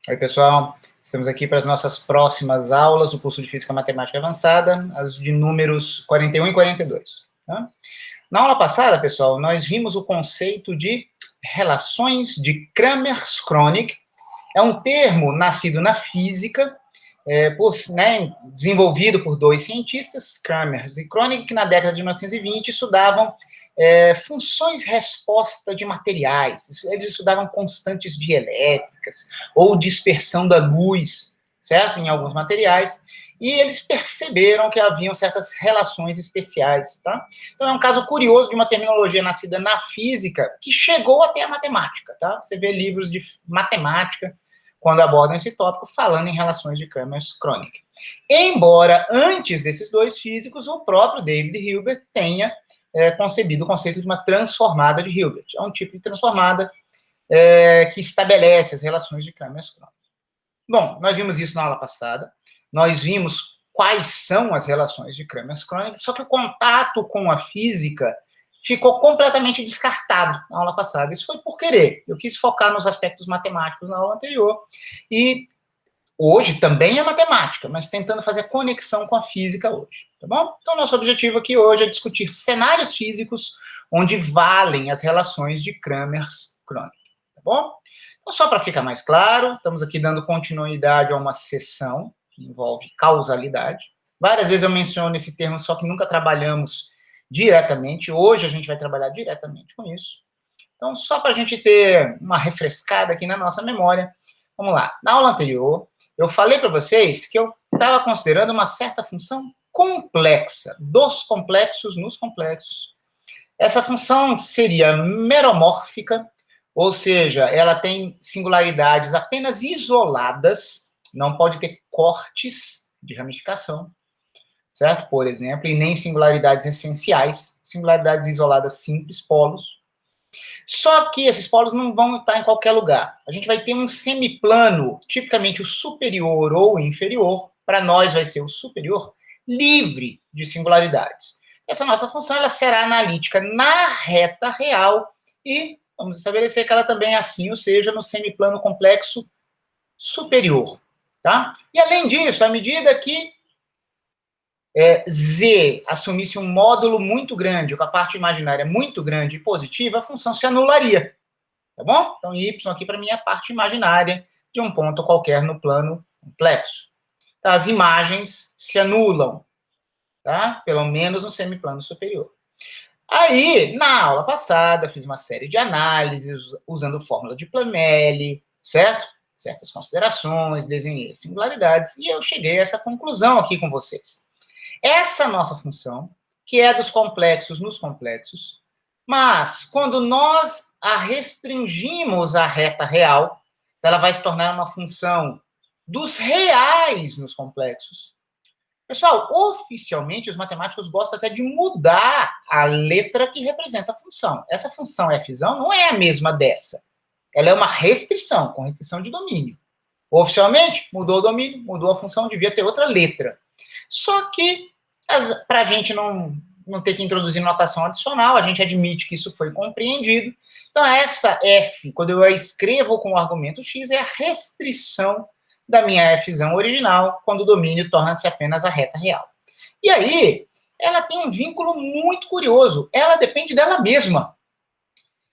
Oi, pessoal. Estamos aqui para as nossas próximas aulas do curso de Física Matemática Avançada, as de números 41 e 42. Tá? Na aula passada, pessoal, nós vimos o conceito de relações de Kramers-Kronig. É um termo nascido na física, desenvolvido por dois cientistas, Kramers e Kronig, que na década de 1920 estudavam funções-resposta de materiais. Eles estudavam constantes dielétricas ou dispersão da luz, certo? Em alguns materiais. E eles perceberam que haviam certas relações especiais, tá? Então, é um caso curioso de uma terminologia nascida na física que chegou até a matemática, tá? Você vê livros de matemática quando abordam esse tópico, falando em relações de Kramers-Kronig. Embora, antes desses dois físicos, o próprio David Hilbert tenha concebido o conceito de uma transformada de Hilbert. É um tipo de transformada que estabelece as relações de Kramers-Kronig. Bom, nós vimos isso na aula passada. Nós vimos quais são as relações de Kramers-Kronig, só que o contato com a física ficou completamente descartado na aula passada. Isso foi por querer. Eu quis focar nos aspectos matemáticos na aula anterior e hoje também é matemática, mas tentando fazer conexão com a física hoje, tá bom? Então, nosso objetivo aqui hoje é discutir cenários físicos onde valem as relações de Kramers-Kronig, tá bom? Então, só para ficar mais claro, estamos aqui dando continuidade a uma sessão que envolve causalidade. Várias vezes eu menciono esse termo, só que nunca trabalhamos diretamente. Hoje a gente vai trabalhar diretamente com isso. Então, só para a gente ter uma refrescada aqui na nossa memória, vamos lá. Na aula anterior, eu falei para vocês que eu estava considerando uma certa função complexa, dos complexos nos complexos. Essa função seria meromórfica, ou seja, ela tem singularidades apenas isoladas, não pode ter cortes de ramificação, certo? Por exemplo, e nem singularidades essenciais, singularidades isoladas simples, polos. Só que esses polos não vão estar em qualquer lugar. A gente vai ter um semiplano, tipicamente o superior ou o inferior, para nós vai ser o superior, livre de singularidades. Essa nossa função ela será analítica na reta real e vamos estabelecer que ela também assim o seja no semiplano complexo superior. Tá? E além disso, à medida que Z assumisse um módulo muito grande, ou com a parte imaginária muito grande e positiva, a função se anularia. Tá bom? Então, Y aqui para mim é a parte imaginária de um ponto qualquer no plano complexo. Tá? As imagens se anulam, tá? Pelo menos no semiplano superior. Aí, na aula passada, fiz uma série de análises usando fórmula de Flamel, certo? Certas considerações, desenhei as singularidades, e eu cheguei a essa conclusão aqui com vocês. Essa nossa função, que é dos complexos nos complexos, mas quando nós a restringimos à reta real, ela vai se tornar uma função dos reais nos complexos. Pessoal, oficialmente os matemáticos gostam até de mudar a letra que representa a função. Essa função f não é a mesma dessa. Ela é uma restrição, com restrição de domínio. Oficialmente, mudou o domínio, mudou a função, devia ter outra letra. Só que, para a gente não ter que introduzir notação adicional, a gente admite que isso foi compreendido. Então, essa f, quando eu a escrevo com o argumento x, é a restrição da minha f original, quando o domínio torna-se apenas a reta real. E aí, ela tem um vínculo muito curioso. Ela depende dela mesma.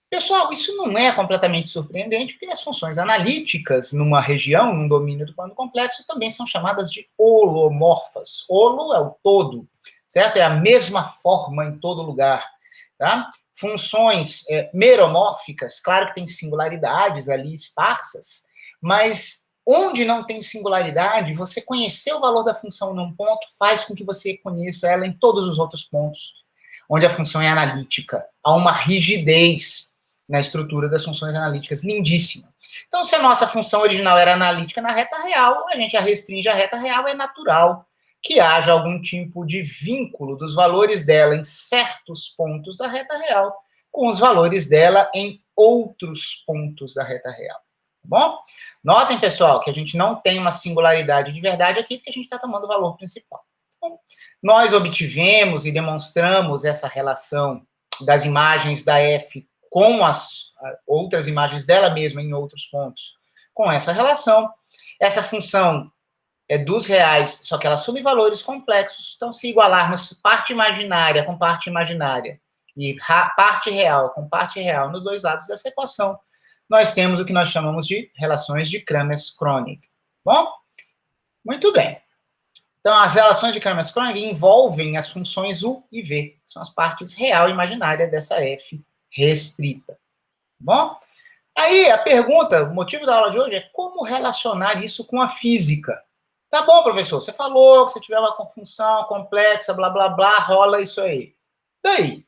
Pessoal, isso não é completamente surpreendente, porque as funções analíticas numa região, num domínio do plano complexo, também são chamadas de holomorfas. Holo é o todo, certo? É a mesma forma em todo lugar, tá? Funções meromórficas, claro que tem singularidades ali esparsas, mas onde não tem singularidade, você conhecer o valor da função num ponto faz com que você conheça ela em todos os outros pontos, onde a função é analítica. Há uma rigidez na estrutura das funções analíticas, lindíssima. Então, se a nossa função original era analítica na reta real, a gente a restringe à reta real, é natural que haja algum tipo de vínculo dos valores dela em certos pontos da reta real com os valores dela em outros pontos da reta real. Tá bom? Notem, pessoal, que a gente não tem uma singularidade de verdade aqui, porque a gente está tomando o valor principal. Então, nós obtivemos e demonstramos essa relação das imagens da F com as outras imagens dela mesma em outros pontos, com essa relação, Essa função é dos reais, só que ela assume valores complexos. Então, se igualarmos parte imaginária com parte imaginária e parte real com parte real nos dois lados dessa equação, nós temos o que nós chamamos de relações de Kramers-Kronig. Bom? Muito bem. Então, as relações de Kramers-Kronig envolvem as funções U e V, que são as partes real e imaginária dessa F restrita. Bom? Aí, a pergunta, o motivo da aula de hoje é como relacionar isso com a física. Tá bom, professor, você falou que se tiver uma função complexa, blá, blá, blá, rola isso aí. Daí,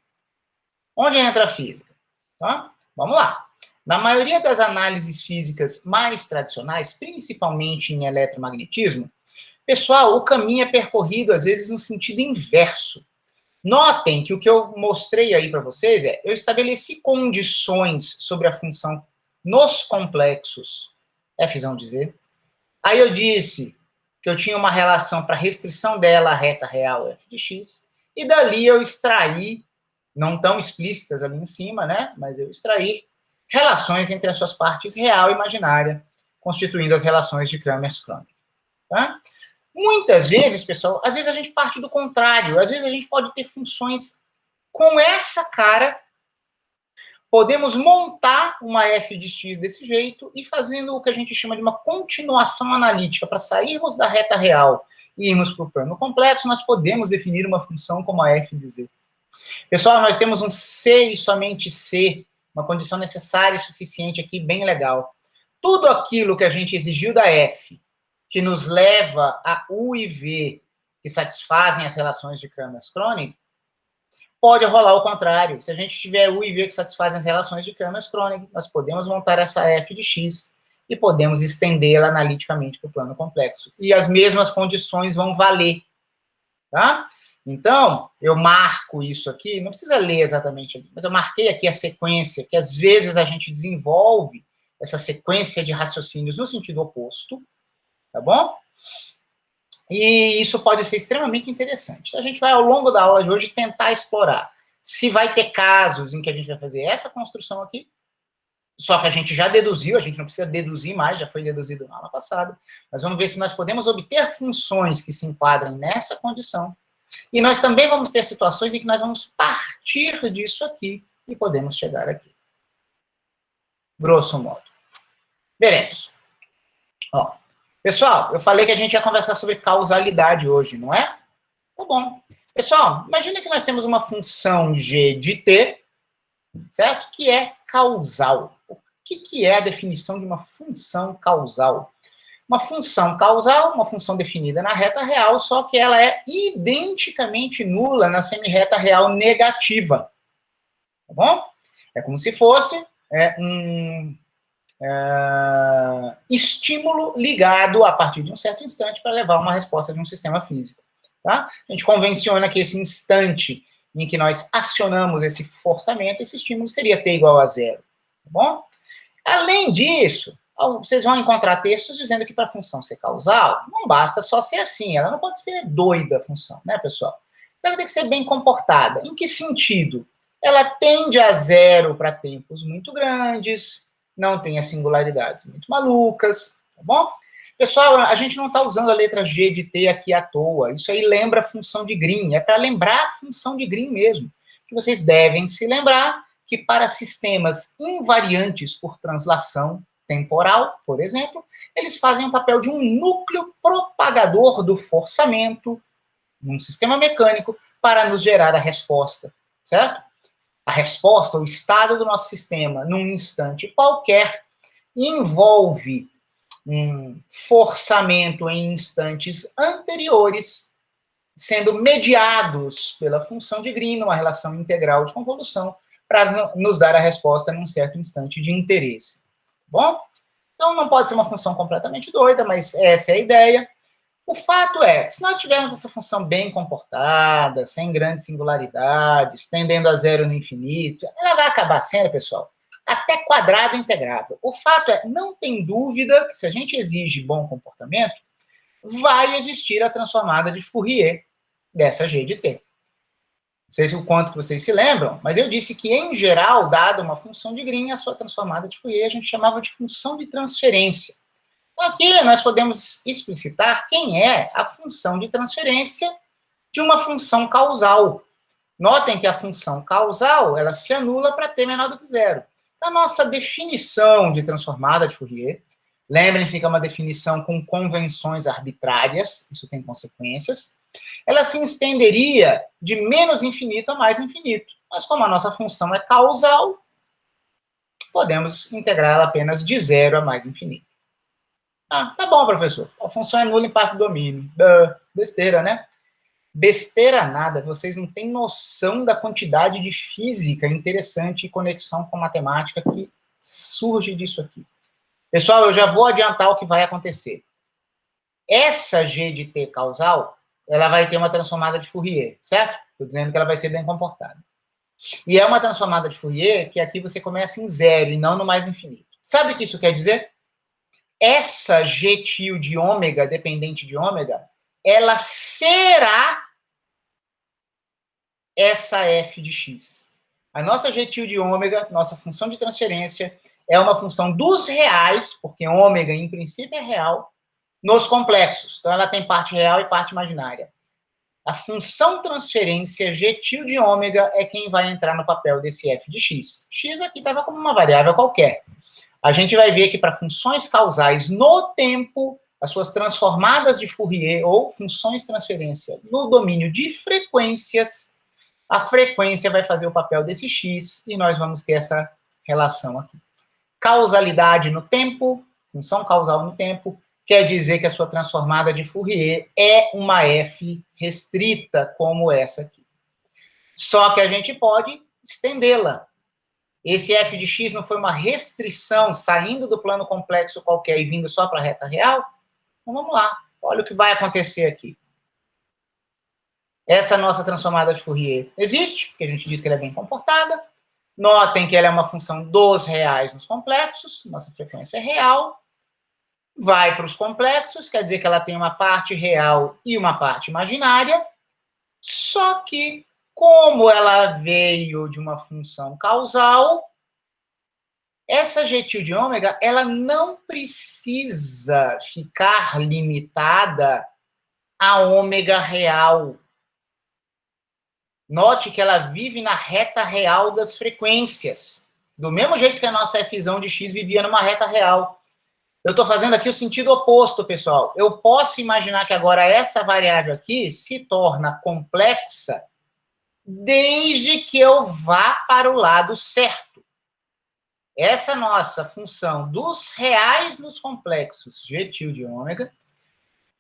onde entra a física? Tá? Vamos lá. Na maioria das análises físicas mais tradicionais, principalmente em eletromagnetismo, pessoal, o caminho é percorrido, às vezes, no sentido inverso. Notem que o que eu mostrei aí para vocês é, eu estabeleci condições sobre a função nos complexos, F de Z. Aí eu disse que eu tinha uma relação para restrição dela à reta real F de X, e dali eu extraí, não tão explícitas ali em cima, né, mas eu extraí relações entre as suas partes real e imaginária, constituindo as relações de Kramers-Kronig. Tá? Muitas vezes, pessoal, às vezes a gente parte do contrário, às vezes a gente pode ter funções com essa cara, podemos montar uma f de x desse jeito e fazendo o que a gente chama de uma continuação analítica, para sairmos da reta real e irmos para o plano complexo, nós podemos definir uma função como a f de z. Pessoal, nós temos um C e somente C, uma condição necessária e suficiente aqui, bem legal. Tudo aquilo que a gente exigiu da F, que nos leva a U e V, que satisfazem as relações de Kramers-Kronig, pode rolar o contrário. Se a gente tiver U e V que satisfazem as relações de Kramers-Kronig, nós podemos montar essa F de X e podemos estendê-la analiticamente para o plano complexo. E as mesmas condições vão valer, tá? Então, eu marco isso aqui, não precisa ler exatamente ali, mas eu marquei aqui a sequência, que às vezes a gente desenvolve essa sequência de raciocínios no sentido oposto, tá bom? E isso pode ser extremamente interessante. Então, a gente vai, ao longo da aula de hoje, tentar explorar se vai ter casos em que a gente vai fazer essa construção aqui, só que a gente já deduziu, a gente não precisa deduzir mais, já foi deduzido na aula passada, mas vamos ver se nós podemos obter funções que se enquadrem nessa condição. E nós também vamos ter situações em que nós vamos partir disso aqui e podemos chegar aqui. Grosso modo. Veremos. Ó, pessoal, eu falei que a gente ia conversar sobre causalidade hoje, não é? Tá bom. Pessoal, imagina que nós temos uma função g de t, certo? Que é causal. O que é a definição de uma função causal? Uma função causal, uma função definida na reta real, só que ela é identicamente nula na semirreta real negativa. Tá bom? É como se fosse um estímulo ligado a partir de um certo instante para levar uma resposta de um sistema físico. Tá? A gente convenciona que esse instante em que nós acionamos esse forçamento, esse estímulo seria t igual a zero. Tá bom? Além disso, vocês vão encontrar textos dizendo que para a função ser causal, não basta só ser assim, ela não pode ser doida a função, né, pessoal? Ela tem que ser bem comportada. Em que sentido? Ela tende a zero para tempos muito grandes, não tem as singularidades muito malucas, tá bom? Pessoal, a gente não está usando a letra G de T aqui à toa, isso aí lembra a função de Green, é para lembrar a função de Green mesmo, que vocês devem se lembrar que para sistemas invariantes por translação temporal, por exemplo, eles fazem o papel de um núcleo propagador do forçamento num sistema mecânico para nos gerar a resposta, certo? A resposta, o estado do nosso sistema num instante qualquer, envolve um forçamento em instantes anteriores, sendo mediados pela função de Green, uma relação integral de convolução, para nos dar a resposta num certo instante de interesse. Bom? Então, não pode ser uma função completamente doida, mas essa é a ideia. O fato é, se nós tivermos essa função bem comportada, sem grandes singularidades, tendendo a zero no infinito, ela vai acabar sendo, pessoal, até quadrado integrável. O fato é, não tem dúvida que se a gente exige bom comportamento, vai existir a transformada de Fourier dessa G de T. Não sei se o quanto que vocês se lembram, mas eu disse que, em geral, dada uma função de Green, a sua transformada de Fourier a gente chamava de função de transferência. Aqui nós podemos explicitar quem é a função de transferência de uma função causal. Notem que a função causal, ela se anula para t menor do que zero. A nossa definição de transformada de Fourier, lembrem-se que é uma definição com convenções arbitrárias, isso tem consequências, ela se estenderia de menos infinito a mais infinito. Mas como a nossa função é causal, podemos integrar ela apenas de zero a mais infinito. Ah, tá bom, professor. A função é nula em parte do domínio. Besteira, né? Besteira nada, vocês não têm noção da quantidade de física interessante e conexão com matemática que surge disso aqui. Pessoal, eu já vou adiantar o que vai acontecer. Essa G de T causal, ela vai ter uma transformada de Fourier, certo? Estou dizendo que ela vai ser bem comportada. E é uma transformada de Fourier que aqui você começa em zero e não no mais infinito. Sabe o que isso quer dizer? Essa G tio de ômega, dependente de ômega, ela será essa f de x. A nossa G tio de ômega, nossa função de transferência, é uma função dos reais, porque ômega, em princípio, é real, nos complexos. Então, ela tem parte real e parte imaginária. A função transferência G tio de ômega é quem vai entrar no papel desse f de x. X aqui estava como uma variável qualquer. A gente vai ver que para funções causais no tempo, as suas transformadas de Fourier ou funções de transferência no domínio de frequências, a frequência vai fazer o papel desse x e nós vamos ter essa relação aqui. Causalidade no tempo, função causal no tempo, quer dizer que a sua transformada de Fourier é uma f restrita, como essa aqui. Só que a gente pode estendê-la. Esse f de x não foi uma restrição saindo do plano complexo qualquer e vindo só para a reta real? Então vamos lá, olha o que vai acontecer aqui. Essa nossa transformada de Fourier existe, porque a gente diz que ela é bem comportada. Notem que ela é uma função dos reais nos complexos, nossa frequência é real. Vai para os complexos, quer dizer que ela tem uma parte real e uma parte imaginária. Só que, como ela veio de uma função causal, essa G tio de ômega, ela não precisa ficar limitada a ômega real. Note que ela vive na reta real das frequências. Do mesmo jeito que a nossa fzão de x vivia numa reta real. Eu estou fazendo aqui o sentido oposto, pessoal. Eu posso imaginar que agora essa variável aqui se torna complexa desde que eu vá para o lado certo. Essa nossa função dos reais nos complexos G tio de ômega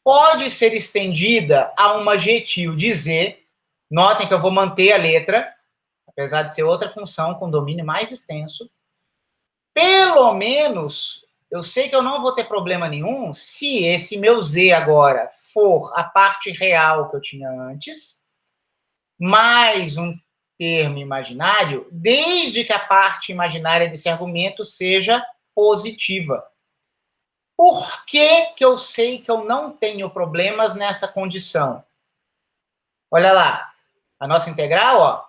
pode ser estendida a uma G tio de Z. Notem que eu vou manter a letra, apesar de ser outra função com domínio mais extenso. Pelo menos, eu sei que eu não vou ter problema nenhum se esse meu Z agora for a parte real que eu tinha antes, mais um termo imaginário, desde que a parte imaginária desse argumento seja positiva. Por que que eu sei que eu não tenho problemas nessa condição? Olha lá, a nossa integral, ó.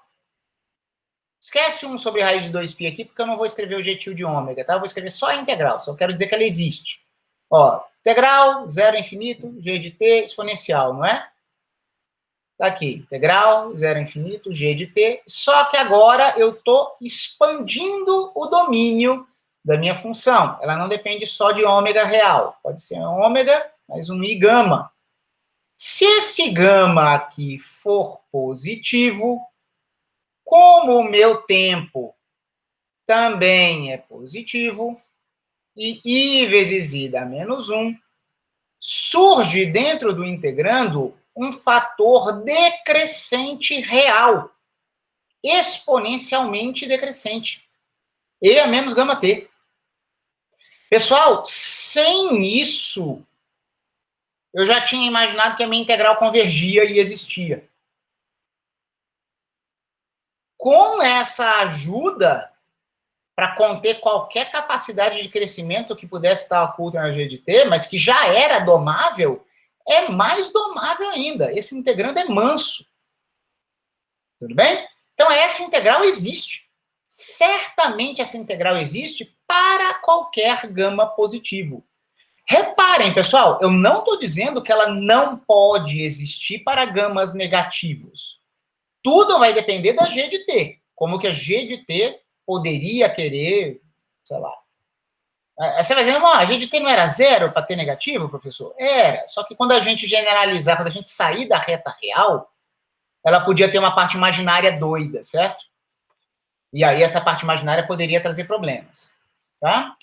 Esquece 1 sobre raiz de 2π aqui, porque eu não vou escrever o G tio de ômega, tá? Eu vou escrever só a integral, só quero dizer que ela existe. Ó, integral, 0 a infinito, G de t exponencial, não é? Tá aqui, integral, 0 a infinito, G de t. Só que agora eu estou expandindo o domínio da minha função. Ela não depende só de ômega real. Pode ser ômega, mais um i gama. Se esse gama aqui for positivo, como o meu tempo também é positivo, e i vezes i dá menos 1, surge dentro do integrando um fator decrescente real, exponencialmente decrescente. E é menos gama t. Pessoal, sem isso, eu já tinha imaginado que a minha integral convergia e existia. Com essa ajuda, para conter qualquer capacidade de crescimento que pudesse estar oculta na G de t, mas que já era domável, é mais domável ainda. Esse integrando é manso. Tudo bem? Então, essa integral existe. Certamente essa integral existe para qualquer gama positivo. Reparem, pessoal, eu não estou dizendo que ela não pode existir para gamas negativos. Tudo vai depender da G de T. Como que a G de T poderia querer, sei lá. Aí você vai dizendo, a G de T não era zero para T negativo, professor? Era. Só que quando a gente generalizar, quando a gente sair da reta real, ela podia ter uma parte imaginária doida, certo? E aí essa parte imaginária poderia trazer problemas, tá?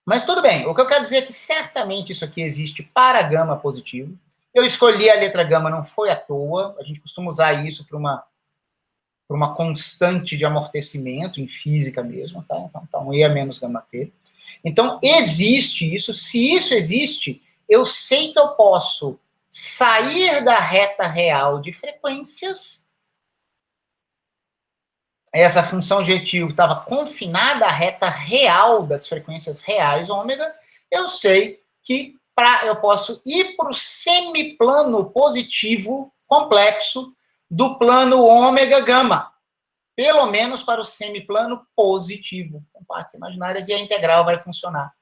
Mas tudo bem, o que eu quero dizer é que certamente isso aqui existe para gama positivo. Eu escolhi a letra gama, não foi à toa, a gente costuma usar isso para uma constante de amortecimento em física mesmo, tá? Então, tá um E a menos gama T. Então, existe isso. Se isso existe, eu sei que eu posso sair da reta real de frequências. Essa função gentil estava confinada à reta real das frequências reais ômega. Eu sei que eu posso ir para o semiplano positivo complexo do plano ômega gama. Pelo menos para o semiplano positivo, com partes imaginárias, e a integral vai funcionar.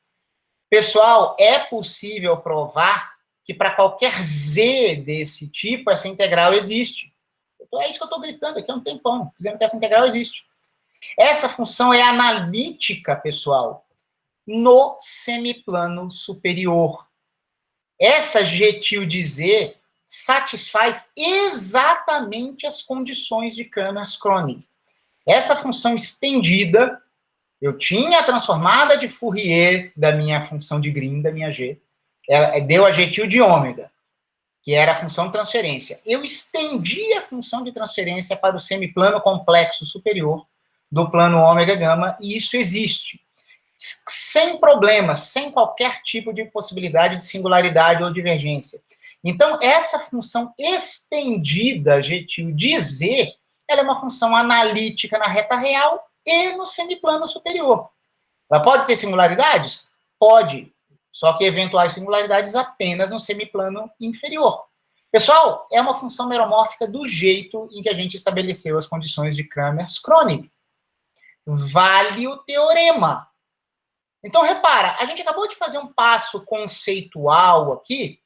Pessoal, é possível provar que para qualquer z desse tipo, essa integral existe. Então, é isso que eu estou gritando aqui há um tempão, dizendo que essa integral existe. Essa função é analítica, pessoal, no semiplano superior. Essa G de Z satisfaz exatamente as condições de Kramers-Kronig. Essa função estendida, eu tinha a transformada de Fourier da minha função de Green, da minha G, ela deu a G de ômega, que era a função de transferência. Eu estendi a função de transferência para o semiplano complexo superior do plano ômega gama, e isso existe. Sem problemas, sem qualquer tipo de possibilidade de singularidade ou divergência. Então, essa função estendida, G de Z, ela é uma função analítica na reta real e no semiplano superior. Ela pode ter singularidades? Pode. Só que eventuais singularidades apenas no semiplano inferior. Pessoal, é uma função meromórfica do jeito em que a gente estabeleceu as condições de Kramers-Kronig. Vale o teorema. Então, repara, a gente acabou de fazer um passo conceitual aqui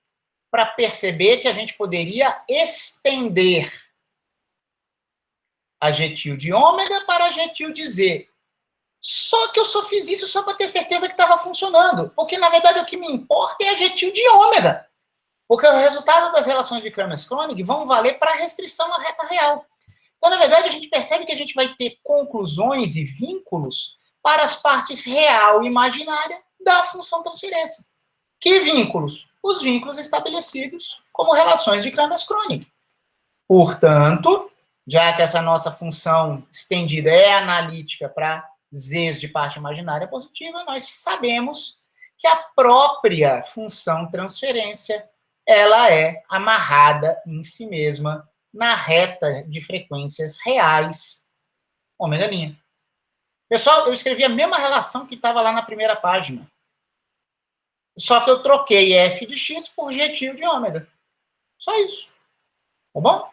para perceber que a gente poderia estender a G de ômega para a G de Z. Só que eu só fiz isso só para ter certeza que estava funcionando. Porque, na verdade, o que me importa é a G de ômega. Porque o resultado das relações de Kramers-Kronig vão valer para a restrição à reta real. Então, na verdade, a gente percebe que a gente vai ter conclusões e vínculos para as partes real e imaginária da função transferência. Que vínculos? Os vínculos estabelecidos como relações de Kramers-Kronig. Portanto, já que essa nossa função estendida é analítica para z's de parte imaginária positiva, nós sabemos que a própria função transferência ela é amarrada em si mesma na reta de frequências reais ômega linha. Pessoal, eu escrevi a mesma relação que estava lá na primeira página. Só que eu troquei f de x por g de ômega. Só isso. Tá bom?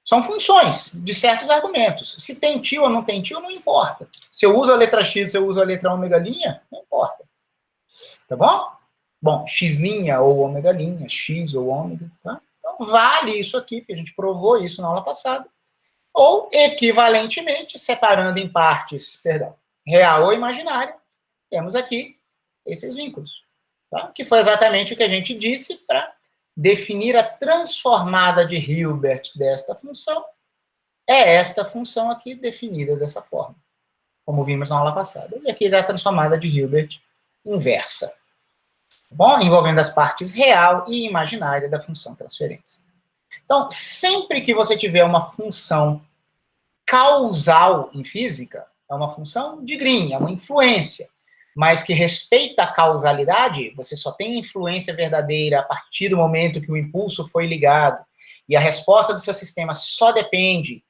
São funções de certos argumentos. Se tem tio ou não tem tio, não importa. Se eu uso a letra x, se eu uso a letra ômega linha, não importa. Tá bom? Bom, x linha ou ômega linha, x ou ômega, tá? Então, vale isso aqui, porque a gente provou isso na aula passada. Ou, equivalentemente, separando em partes, real ou imaginária, temos aqui esses vínculos. Tá? Que foi exatamente o que a gente disse para definir a transformada de Hilbert desta função. É esta função aqui definida dessa forma, como vimos na aula passada. E aqui é a transformada de Hilbert inversa. Tá bom? Envolvendo as partes real e imaginária da função transferência. Então, sempre que você tiver uma função causal em física, é uma função de Green, é uma influência, mas que respeita a causalidade, você só tem influência verdadeira a partir do momento que o impulso foi ligado, e a resposta do seu sistema só depende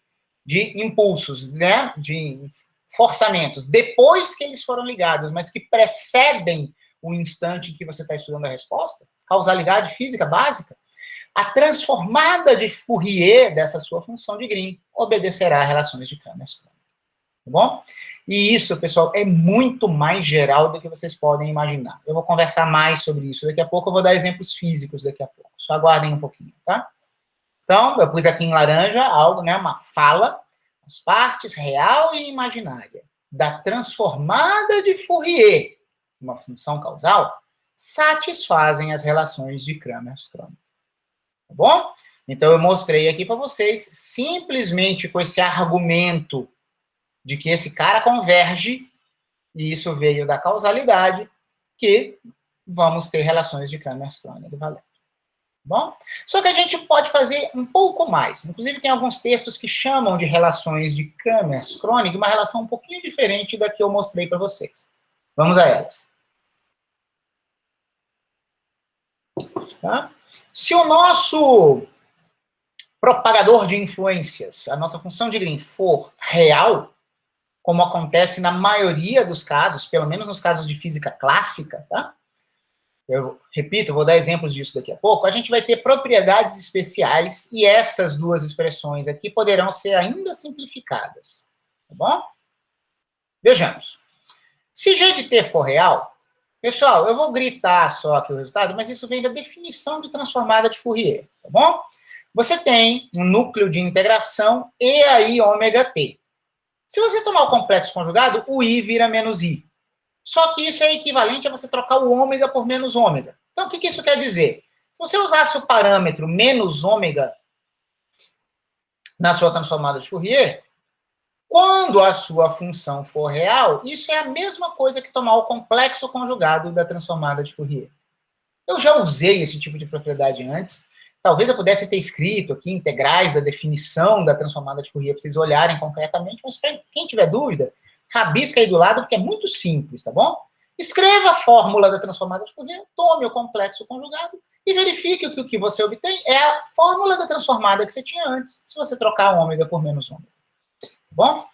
de impulsos, né, de forçamentos, depois que eles foram ligados, mas que precedem o instante em que você está estudando a resposta, causalidade física básica, a transformada de Fourier dessa sua função de Green obedecerá a relações de Kramers-Kronig. tá bom? E isso, pessoal, é muito mais geral do que vocês podem imaginar. Eu vou conversar mais sobre isso daqui a pouco, eu vou dar exemplos físicos daqui a pouco. Só aguardem um pouquinho, tá? Então, eu pus aqui em laranja algo, né, uma fala, as partes real e imaginária da transformada de Fourier, uma função causal, satisfazem as relações de Kramers-Kronig. Tá bom? Então, eu mostrei aqui para vocês, simplesmente com esse argumento de que esse cara converge, e isso veio da causalidade, que vamos ter relações de Kramers-Kronig valendo. Bom? Só que a gente pode fazer um pouco mais. Inclusive, tem alguns textos que chamam de relações de Kramers-Kronig, uma relação um pouquinho diferente da que eu mostrei para vocês. Vamos a elas. Tá? Se o nosso propagador de influências, a nossa função de Green, for real, como acontece na maioria dos casos, pelo menos nos casos de física clássica, tá? Eu repito, vou dar exemplos disso daqui a pouco, a gente vai ter propriedades especiais e essas duas expressões aqui poderão ser ainda simplificadas, tá bom? Vejamos. Se G de T for real, pessoal, eu vou gritar só aqui o resultado, mas isso vem da definição de transformada de Fourier, tá bom? Você tem um núcleo de integração E aí ômega T. Se você tomar o complexo conjugado, o I vira menos I. Só que isso é equivalente a você trocar o ômega por menos ômega. Então, o que isso quer dizer? Se você usasse o parâmetro menos ômega na sua transformada de Fourier, quando a sua função for real, isso é a mesma coisa que tomar o complexo conjugado da transformada de Fourier. Eu já usei esse tipo de propriedade antes. Talvez eu pudesse ter escrito aqui integrais da definição da transformada de Fourier para vocês olharem concretamente, mas para quem tiver dúvida, rabisca aí do lado, porque é muito simples, tá bom? Escreva a fórmula da transformada de Fourier, tome o complexo conjugado e verifique que o que você obtém é a fórmula da transformada que você tinha antes, se você trocar ômega por menos ômega. Tá bom?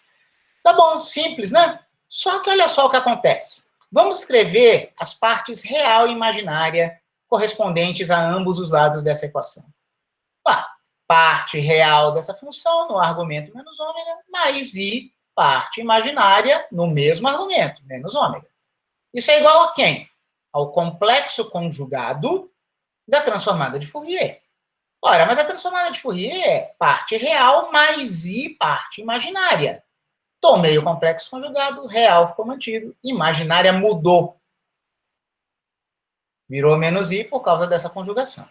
Tá bom, simples, né? Só que olha só o que acontece. Vamos escrever as partes real e imaginária correspondentes a ambos os lados dessa equação. Parte real dessa função no argumento menos ômega, mais I, parte imaginária no mesmo argumento, menos ômega. Isso é igual a quem? Ao complexo conjugado da transformada de Fourier. Ora, mas a transformada de Fourier é parte real mais I, parte imaginária. Tomei o complexo conjugado, real ficou mantido, imaginária mudou. Virou menos I por causa dessa conjugação.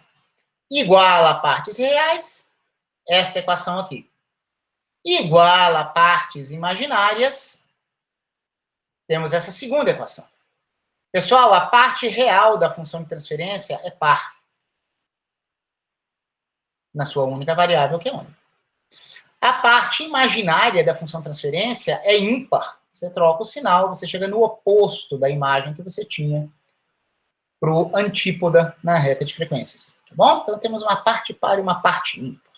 Igual a partes reais, esta equação aqui. Igual a partes imaginárias, temos essa segunda equação. Pessoal, a parte real da função de transferência é par. Na sua única variável, que é ômega. A parte imaginária da função de transferência é ímpar. Você troca o sinal, você chega no oposto da imagem que você tinha para o antípoda na reta de frequências. Tá bom? Então, temos uma parte par e uma parte ímpar.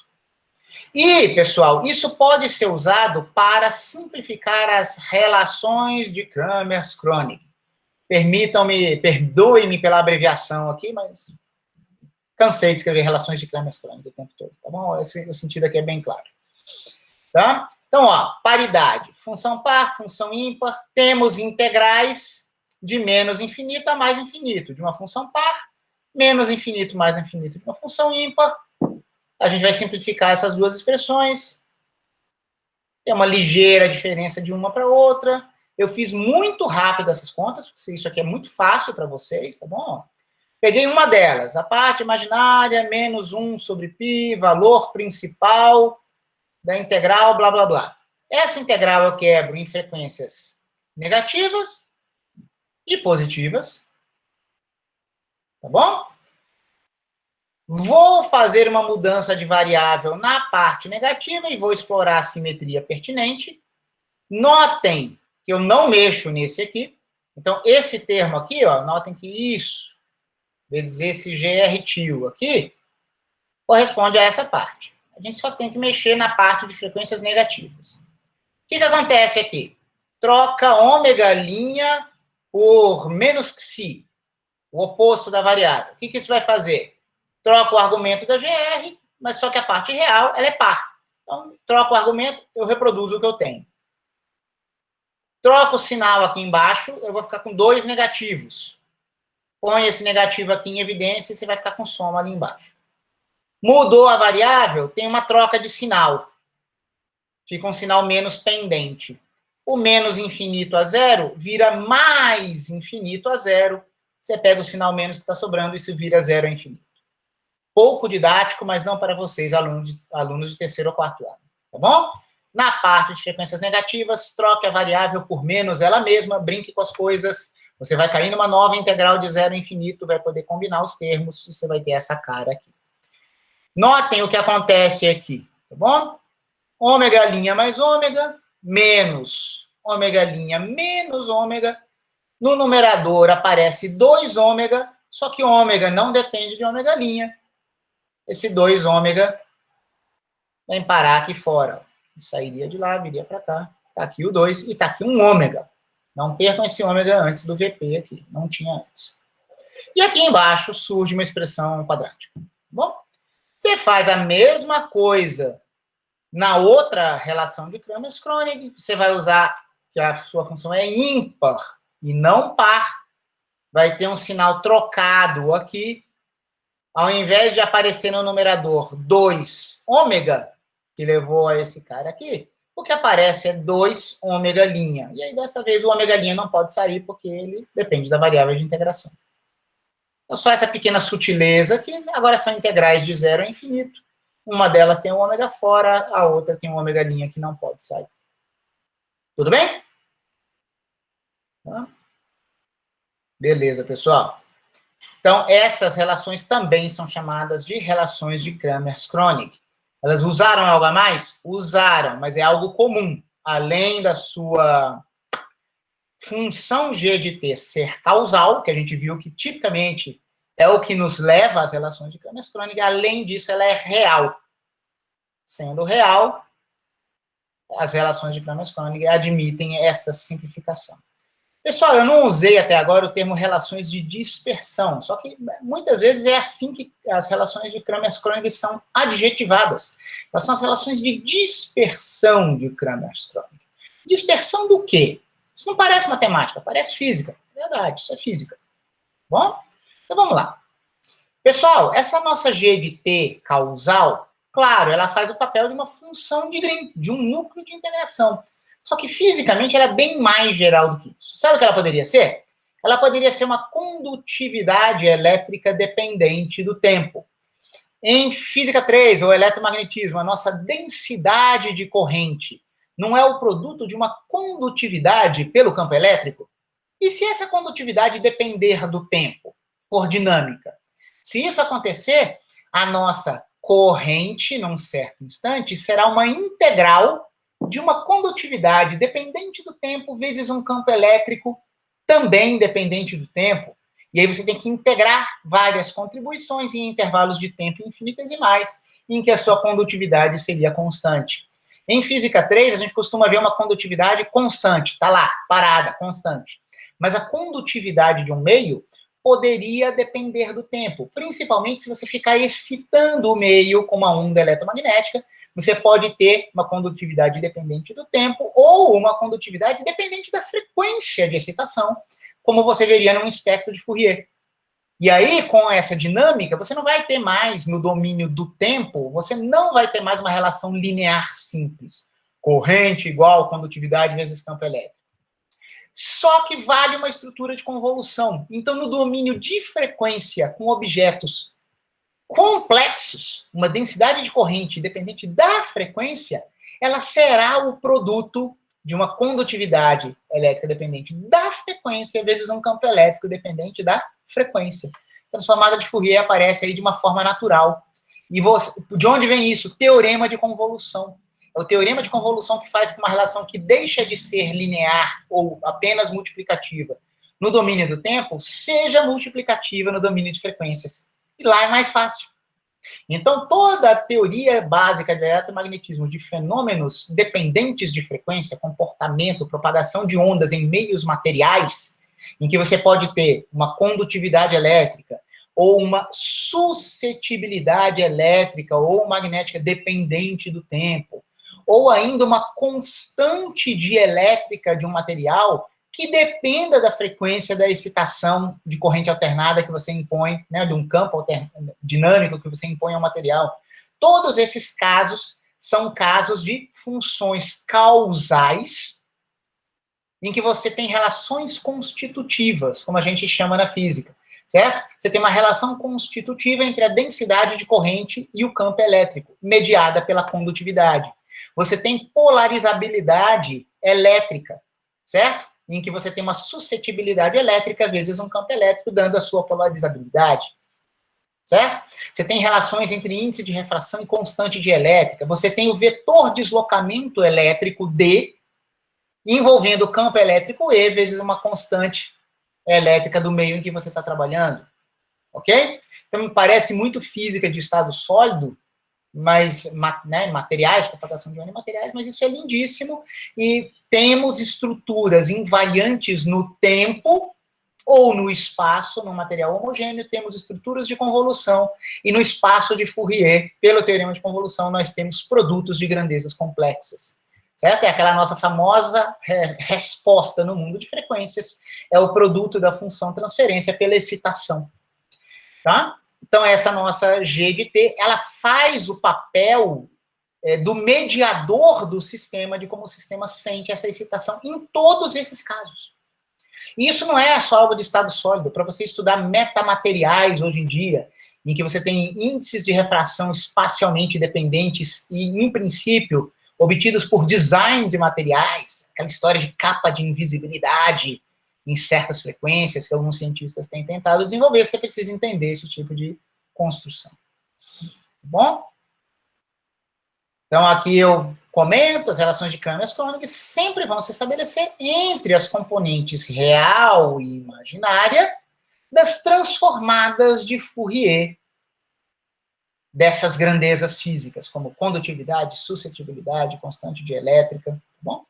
E, pessoal, isso pode ser usado para simplificar as relações de Kramers-Kronig. Perdoem-me pela abreviação aqui, mas cansei de escrever relações de Kramers-Kronig o tempo todo, tá bom? O sentido aqui é bem claro. Tá? Então, ó, paridade. Função par, função ímpar. Temos integrais de menos infinito a mais infinito. De uma função par, menos infinito mais infinito de uma função ímpar. A gente vai simplificar essas duas expressões. Tem uma ligeira diferença de uma para outra. Eu fiz muito rápido essas contas, porque isso aqui é muito fácil para vocês, tá bom? Peguei uma delas, a parte imaginária, menos 1 sobre π, valor principal da integral, blá, blá, blá. Essa integral eu quebro em frequências negativas e positivas. Tá bom? Vou fazer uma mudança de variável na parte negativa e vou explorar a simetria pertinente. Notem que eu não mexo nesse aqui. Então, esse termo aqui, ó, notem que isso, vezes esse GR tio aqui, corresponde a essa parte. A gente só tem que mexer na parte de frequências negativas. O que acontece aqui? Troca ômega' por menos xi, o oposto da variável. O que isso vai fazer? Troca o argumento da GR, mas só que a parte real ela é par. Então, troco o argumento, eu reproduzo o que eu tenho. Troca o sinal aqui embaixo, eu vou ficar com 2 negativos. Põe esse negativo aqui em evidência e você vai ficar com soma ali embaixo. Mudou a variável, tem uma troca de sinal. Fica um sinal menos pendente. O menos infinito a zero vira mais infinito a zero. Você pega o sinal menos que está sobrando e isso vira zero a infinito. Pouco didático, mas não para vocês, alunos de terceiro ou quarto ano. Tá bom? Na parte de frequências negativas, troque a variável por menos ela mesma, brinque com as coisas. Você vai cair numa nova integral de zero a infinito, vai poder combinar os termos, e você vai ter essa cara aqui. Notem o que acontece aqui, tá bom? Ômega' mais ômega, menos ômega' menos ômega. No numerador aparece 2 ômega, só que ômega não depende de ômega'. Esse 2 ômega vem parar aqui fora. Sairia de lá, viria para cá. Está aqui o 2 e está aqui um ômega. Não percam esse ômega antes do VP aqui. Não tinha antes. E aqui embaixo surge uma expressão quadrática. Bom, você faz a mesma coisa na outra relação de Kramers-Kronig. Você vai usar que a sua função é ímpar e não par. Vai ter um sinal trocado aqui. Ao invés de aparecer no numerador 2 ômega, que levou a esse cara aqui, o que aparece é 2 ômega'. E aí, dessa vez, o ômega' não pode sair, porque ele depende da variável de integração. Então, só essa pequena sutileza, que agora são integrais de zero a infinito. Uma delas tem um ômega fora, a outra tem um ômega' que não pode sair. Tudo bem? Beleza, pessoal. Então, essas relações também são chamadas de relações de Kramers-Kronig. Elas usaram algo a mais? Usaram, mas é algo comum. Além da sua função G de T ser causal, que a gente viu que tipicamente é o que nos leva às relações de Kramers-Kronig, além disso, ela é real. Sendo real, as relações de Kramers-Kronig admitem esta simplificação. Pessoal, eu não usei até agora o termo relações de dispersão, só que muitas vezes é assim que as relações de Kramers-Kronig são adjetivadas. Elas são as relações de dispersão de Kramers-Kronig. Dispersão do quê? Isso não parece matemática, parece física. É verdade, isso é física. Bom? Então vamos lá. Pessoal, essa nossa G de T causal, claro, ela faz o papel de uma função de Green, de um núcleo de integração. Só que fisicamente ela é bem mais geral do que isso. Sabe o que ela poderia ser? Ela poderia ser uma condutividade elétrica dependente do tempo. Em física 3, ou eletromagnetismo, a nossa densidade de corrente não é o produto de uma condutividade pelo campo elétrico? E se essa condutividade depender do tempo, por dinâmica? Se isso acontecer, a nossa corrente, num certo instante, será uma integral de uma condutividade dependente do tempo vezes um campo elétrico também dependente do tempo. E aí você tem que integrar várias contribuições em intervalos de tempo infinitesimais, em que a sua condutividade seria constante. Em física 3, a gente costuma ver uma condutividade constante, tá lá, parada, constante. Mas a condutividade de um meio poderia depender do tempo, principalmente se você ficar excitando o meio com uma onda eletromagnética. Você pode ter uma condutividade dependente do tempo ou uma condutividade dependente da frequência de excitação, como você veria num espectro de Fourier. E aí, com essa dinâmica, você não vai ter mais, no domínio do tempo, você não vai ter mais uma relação linear simples. Corrente igual condutividade vezes campo elétrico. Só que vale uma estrutura de convolução. Então, no domínio de frequência com objetos complexos, uma densidade de corrente dependente da frequência, ela será o produto de uma condutividade elétrica dependente da frequência vezes um campo elétrico dependente da frequência. A transformada de Fourier aparece aí de uma forma natural. E de onde vem isso? Teorema de convolução. É o teorema de convolução que faz com uma relação que deixa de ser linear ou apenas multiplicativa no domínio do tempo, seja multiplicativa no domínio de frequências. E lá é mais fácil. Então, toda a teoria básica de eletromagnetismo de fenômenos dependentes de frequência, comportamento, propagação de ondas em meios materiais, em que você pode ter uma condutividade elétrica, ou uma suscetibilidade elétrica ou magnética dependente do tempo, ou ainda uma constante dielétrica de um material que dependa da frequência da excitação de corrente alternada que você impõe, né, de um campo dinâmico que você impõe ao material. Todos esses casos são casos de funções causais em que você tem relações constitutivas, como a gente chama na física, certo? Você tem uma relação constitutiva entre a densidade de corrente e o campo elétrico, mediada pela condutividade. Você tem polarizabilidade elétrica, certo? Em que você tem uma suscetibilidade elétrica vezes um campo elétrico, dando a sua polarizabilidade, certo? Você tem relações entre índice de refração e constante dielétrica. Você tem o vetor deslocamento elétrico D, envolvendo o campo elétrico E vezes uma constante elétrica do meio em que você está trabalhando, ok? Então, me parece muito física de estado sólido, mas, né, materiais, propagação de onda em materiais, mas isso é lindíssimo, e temos estruturas invariantes no tempo ou no espaço, no material homogêneo, temos estruturas de convolução, e no espaço de Fourier, pelo teorema de convolução, nós temos produtos de grandezas complexas, certo? É aquela nossa famosa resposta no mundo de frequências, é o produto da função transferência pela excitação, tá? Então, essa nossa G de T, ela faz o papel do mediador do sistema, de como o sistema sente essa excitação em todos esses casos. E isso não é só algo de estado sólido. Para você estudar metamateriais hoje em dia, em que você tem índices de refração espacialmente dependentes e, em princípio, obtidos por design de materiais, aquela história de capa de invisibilidade em certas frequências que alguns cientistas têm tentado desenvolver, você precisa entender esse tipo de construção. Tá bom? Então, aqui eu comento, as relações de Kramers-Kronig sempre vão se estabelecer entre as componentes real e imaginária das transformadas de Fourier, dessas grandezas físicas, como condutividade, suscetibilidade, constante dielétrica, tá bom?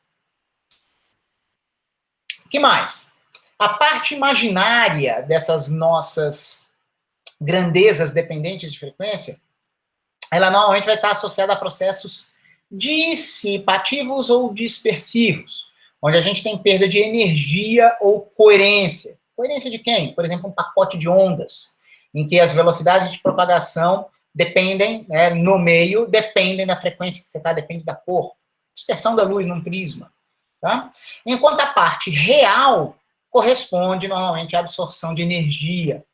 O que mais? A parte imaginária dessas nossas grandezas dependentes de frequência, ela normalmente vai estar associada a processos dissipativos ou dispersivos, onde a gente tem perda de energia ou coerência. Coerência de quem? Por exemplo, um pacote de ondas, em que as velocidades de propagação dependem, né, no meio, dependem da frequência que você está, depende da cor. Dispersão da luz num prisma. Tá? Enquanto a parte real corresponde, normalmente, à absorção de energia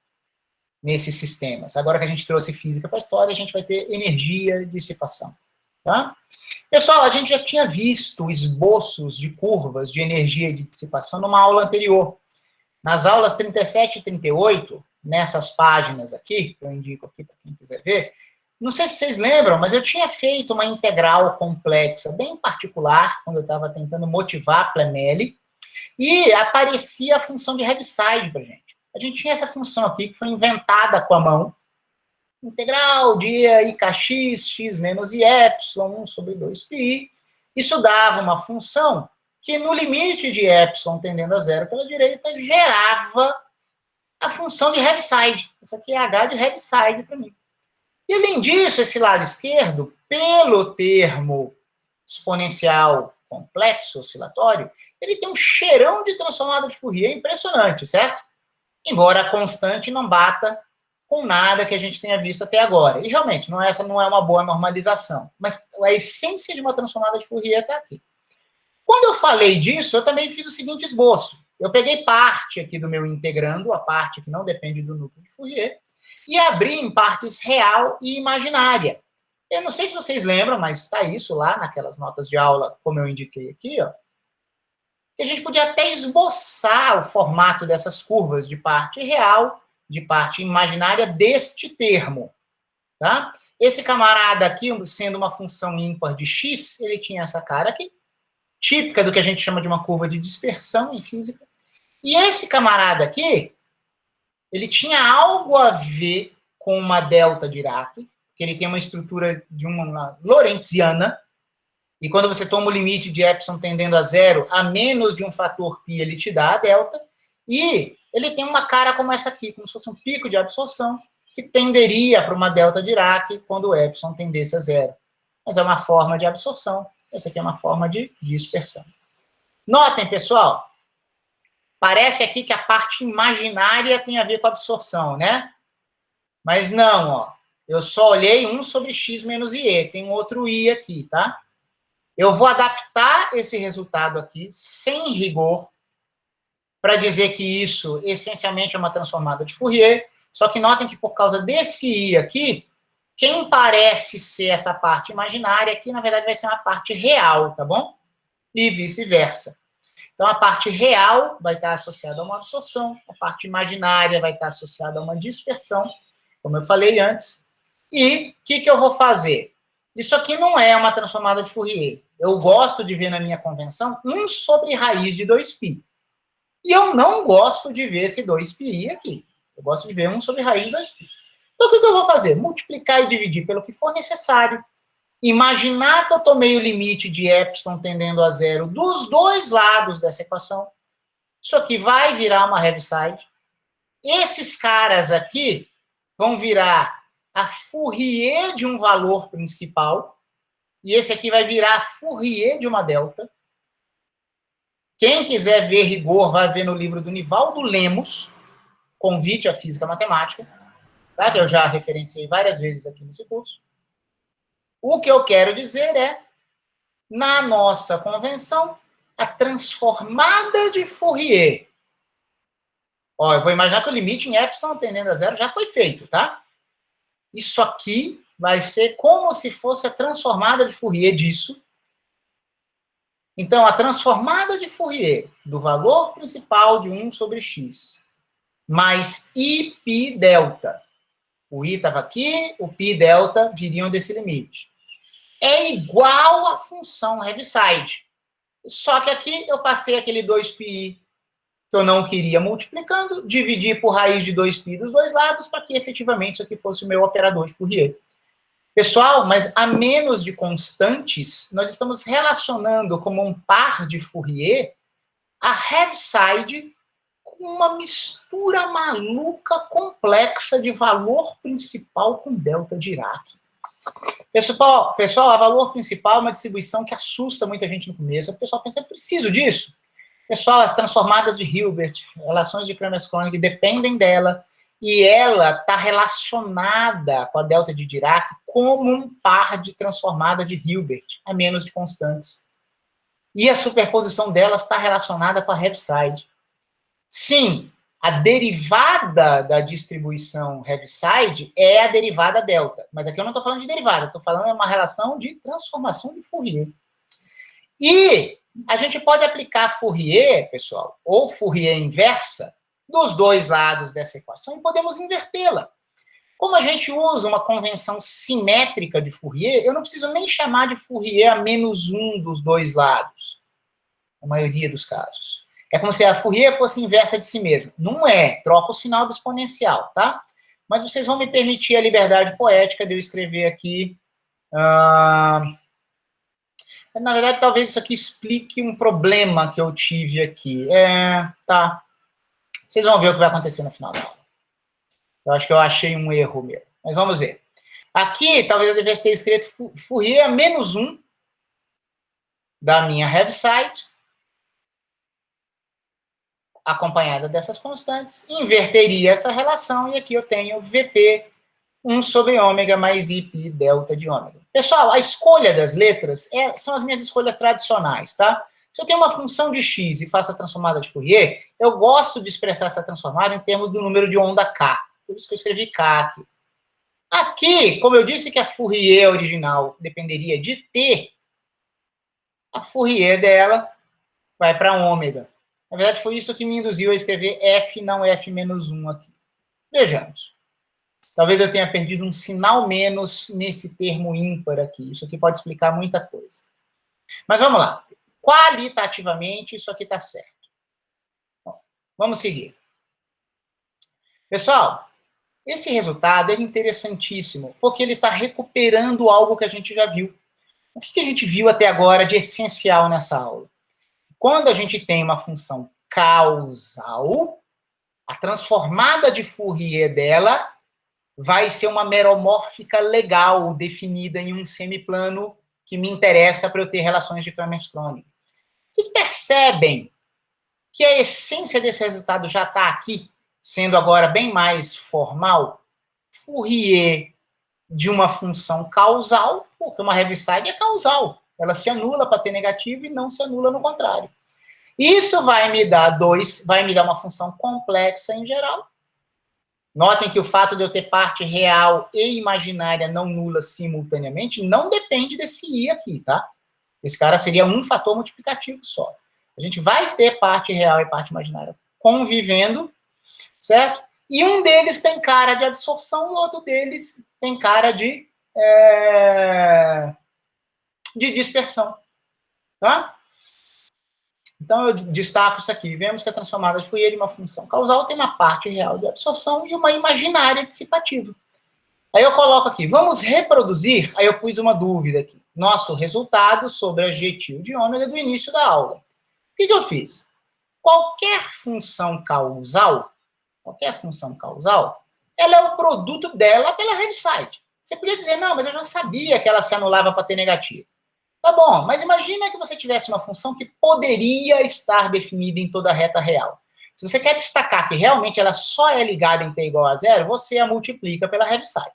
nesses sistemas. Agora que a gente trouxe física para a história, a gente vai ter energia e dissipação. Tá? Pessoal, a gente já tinha visto esboços de curvas de energia e de dissipação numa aula anterior. Nas aulas 37 e 38, nessas páginas aqui, que eu indico aqui para quem quiser ver, não sei se vocês lembram, mas eu tinha feito uma integral complexa, bem particular, quando eu estava tentando motivar Plemele, e aparecia a função de Heaviside para a gente. A gente tinha essa função aqui, que foi inventada com a mão, integral de IKX, x menos I epsilon, 1 sobre 2π. Isso dava uma função que, no limite de epsilon tendendo a zero pela direita, gerava a função de Heaviside. Isso aqui é H de Heaviside para mim. E, além disso, esse lado esquerdo, pelo termo exponencial complexo oscilatório, ele tem um cheirão de transformada de Fourier impressionante, certo? Embora a constante não bata com nada que a gente tenha visto até agora. E, realmente, essa não é uma boa normalização. Mas a essência de uma transformada de Fourier está aqui. Quando eu falei disso, eu também fiz o seguinte esboço. Eu peguei parte aqui do meu integrando, a parte que não depende do núcleo de Fourier, e abri em partes real e imaginária. Eu não sei se vocês lembram, mas está isso lá naquelas notas de aula, como eu indiquei aqui, ó, que a gente podia até esboçar o formato dessas curvas de parte real, de parte imaginária deste termo. Tá? Esse camarada aqui, sendo uma função ímpar de x, ele tinha essa cara aqui, típica do que a gente chama de uma curva de dispersão em física. E esse camarada aqui, ele tinha algo a ver com uma delta Dirac, que ele tem uma estrutura de uma lorentziana, e quando você toma o limite de epsilon tendendo a zero, a menos de um fator π, ele te dá a delta, e ele tem uma cara como essa aqui, como se fosse um pico de absorção, que tenderia para uma delta Dirac quando o epsilon tendesse a zero. Mas é uma forma de absorção Essa aqui é uma forma de dispersão. Notem, pessoal, parece aqui que a parte imaginária tem a ver com a absorção, né? Mas não, ó. Eu só olhei 1 sobre x menos IE. Tem um outro I aqui, tá? Eu vou adaptar esse resultado aqui, sem rigor, para dizer que isso, essencialmente, é uma transformada de Fourier. Só que notem que, por causa desse I aqui, quem parece ser essa parte imaginária aqui, na verdade, vai ser uma parte real, tá bom? E vice-versa. Então, a parte real vai estar associada a uma absorção, a parte imaginária vai estar associada a uma dispersão, como eu falei antes. E o que eu vou fazer? Isso aqui não é uma transformada de Fourier. Eu gosto de ver na minha convenção 1 sobre raiz de 2π. E eu não gosto de ver esse 2π aqui. Eu gosto de ver 1 sobre raiz de 2π. Então, o que eu vou fazer? Multiplicar e dividir pelo que for necessário. Imaginar que eu tomei o limite de epsilon tendendo a zero dos dois lados dessa equação. Isso aqui vai virar uma Heaviside. Esses caras aqui vão virar a Fourier de um valor principal. E esse aqui vai virar a Fourier de uma delta. Quem quiser ver rigor, vai ver no livro do Nivaldo Lemos, Convite à Física Matemática, tá? Que eu já referenciei várias vezes aqui nesse curso. O que eu quero dizer é, na nossa convenção, a transformada de Fourier. Ó, eu vou imaginar que o limite em epsilon tendendo a zero já foi feito, tá? Isso aqui vai ser como se fosse a transformada de Fourier disso. Então, a transformada de Fourier do valor principal de 1 sobre x, mais Iπ delta. O I estava aqui, o π delta viriam desse limite. É igual à função Heaviside. Só que aqui eu passei aquele 2πi que eu não queria multiplicando, dividi por raiz de 2π dos dois lados, para que efetivamente isso aqui fosse o meu operador de Fourier. Pessoal, mas a menos de constantes, nós estamos relacionando como um par de Fourier a Heaviside com uma mistura maluca, complexa de valor principal com delta de Dirac. Pessoal, a valor principal é uma distribuição que assusta muita gente no começo. O pessoal pensa, eu preciso disso? Pessoal, as transformadas de Hilbert, relações de Kramers-Kronig dependem dela, e ela está relacionada com a delta de Dirac como um par de transformada de Hilbert, a menos de constantes. E a superposição delas está relacionada com a Heaviside. Sim, a derivada da distribuição Heaviside é a derivada delta. Mas aqui eu não estou falando de derivada, estou falando de uma relação de transformação de Fourier. E a gente pode aplicar Fourier, pessoal, ou Fourier inversa, dos dois lados dessa equação e podemos invertê-la. Como a gente usa uma convenção simétrica de Fourier, eu não preciso nem chamar de Fourier a menos 1 dos dois lados, na maioria dos casos. É como se a Fourier fosse inversa de si mesma. Não é, troca o sinal do exponencial, tá? Mas vocês vão me permitir a liberdade poética de eu escrever aqui... Na verdade, talvez isso aqui explique um problema que eu tive aqui. Tá. Vocês vão ver o que vai acontecer no final da aula. Eu acho que eu achei um erro meu. Mas vamos ver. Aqui, talvez eu devesse ter escrito Fourier a menos 1 da minha Heaviside, acompanhada dessas constantes, inverteria essa relação, e aqui eu tenho VP 1 sobre ômega mais Iπ delta de ômega. Pessoal, a escolha das letras são as minhas escolhas tradicionais, tá? Se eu tenho uma função de x e faço a transformada de Fourier, eu gosto de expressar essa transformada em termos do número de onda k. Por isso que eu escrevi k aqui. Aqui, como eu disse que a Fourier original dependeria de t, a Fourier dela vai para ômega. Na verdade, foi isso que me induziu a escrever f, não f menos 1 aqui. Vejamos. Talvez eu tenha perdido um sinal menos nesse termo ímpar aqui. Isso aqui pode explicar muita coisa. Mas vamos lá. Qualitativamente, isso aqui está certo. Bom, vamos seguir. Pessoal, esse resultado é interessantíssimo, porque ele está recuperando algo que a gente já viu. O que a gente viu até agora de essencial nessa aula? Quando a gente tem uma função causal, a transformada de Fourier dela vai ser uma meromórfica legal, definida em um semiplano que me interessa para eu ter relações de Cramer-Kronig. Vocês percebem que a essência desse resultado já está aqui, sendo agora bem mais formal? Fourier de uma função causal, porque uma Heaviside é causal. Ela se anula para ter negativo e não se anula no contrário. Isso vai me dar uma função complexa em geral. Notem que o fato de eu ter parte real e imaginária não nula simultaneamente não depende desse I aqui, tá? Esse cara seria um fator multiplicativo só. A gente vai ter parte real e parte imaginária convivendo, certo? E um deles tem cara de absorção, o outro deles tem cara de dispersão, tá? Então, eu destaco isso aqui. Vemos que a transformada de Fourier de uma função causal tem uma parte real de absorção e uma imaginária dissipativa. Aí eu coloco aqui, vamos reproduzir, aí eu pus uma dúvida aqui, nosso resultado sobre a G de ômega do início da aula. O que eu fiz? Qualquer função causal, ela é o produto dela pela Heaviside. Você podia dizer, não, mas eu já sabia que ela se anulava para ter negativo. Tá bom, mas imagina que você tivesse uma função que poderia estar definida em toda a reta real. Se você quer destacar que realmente ela só é ligada em t igual a zero, você a multiplica pela Heaviside.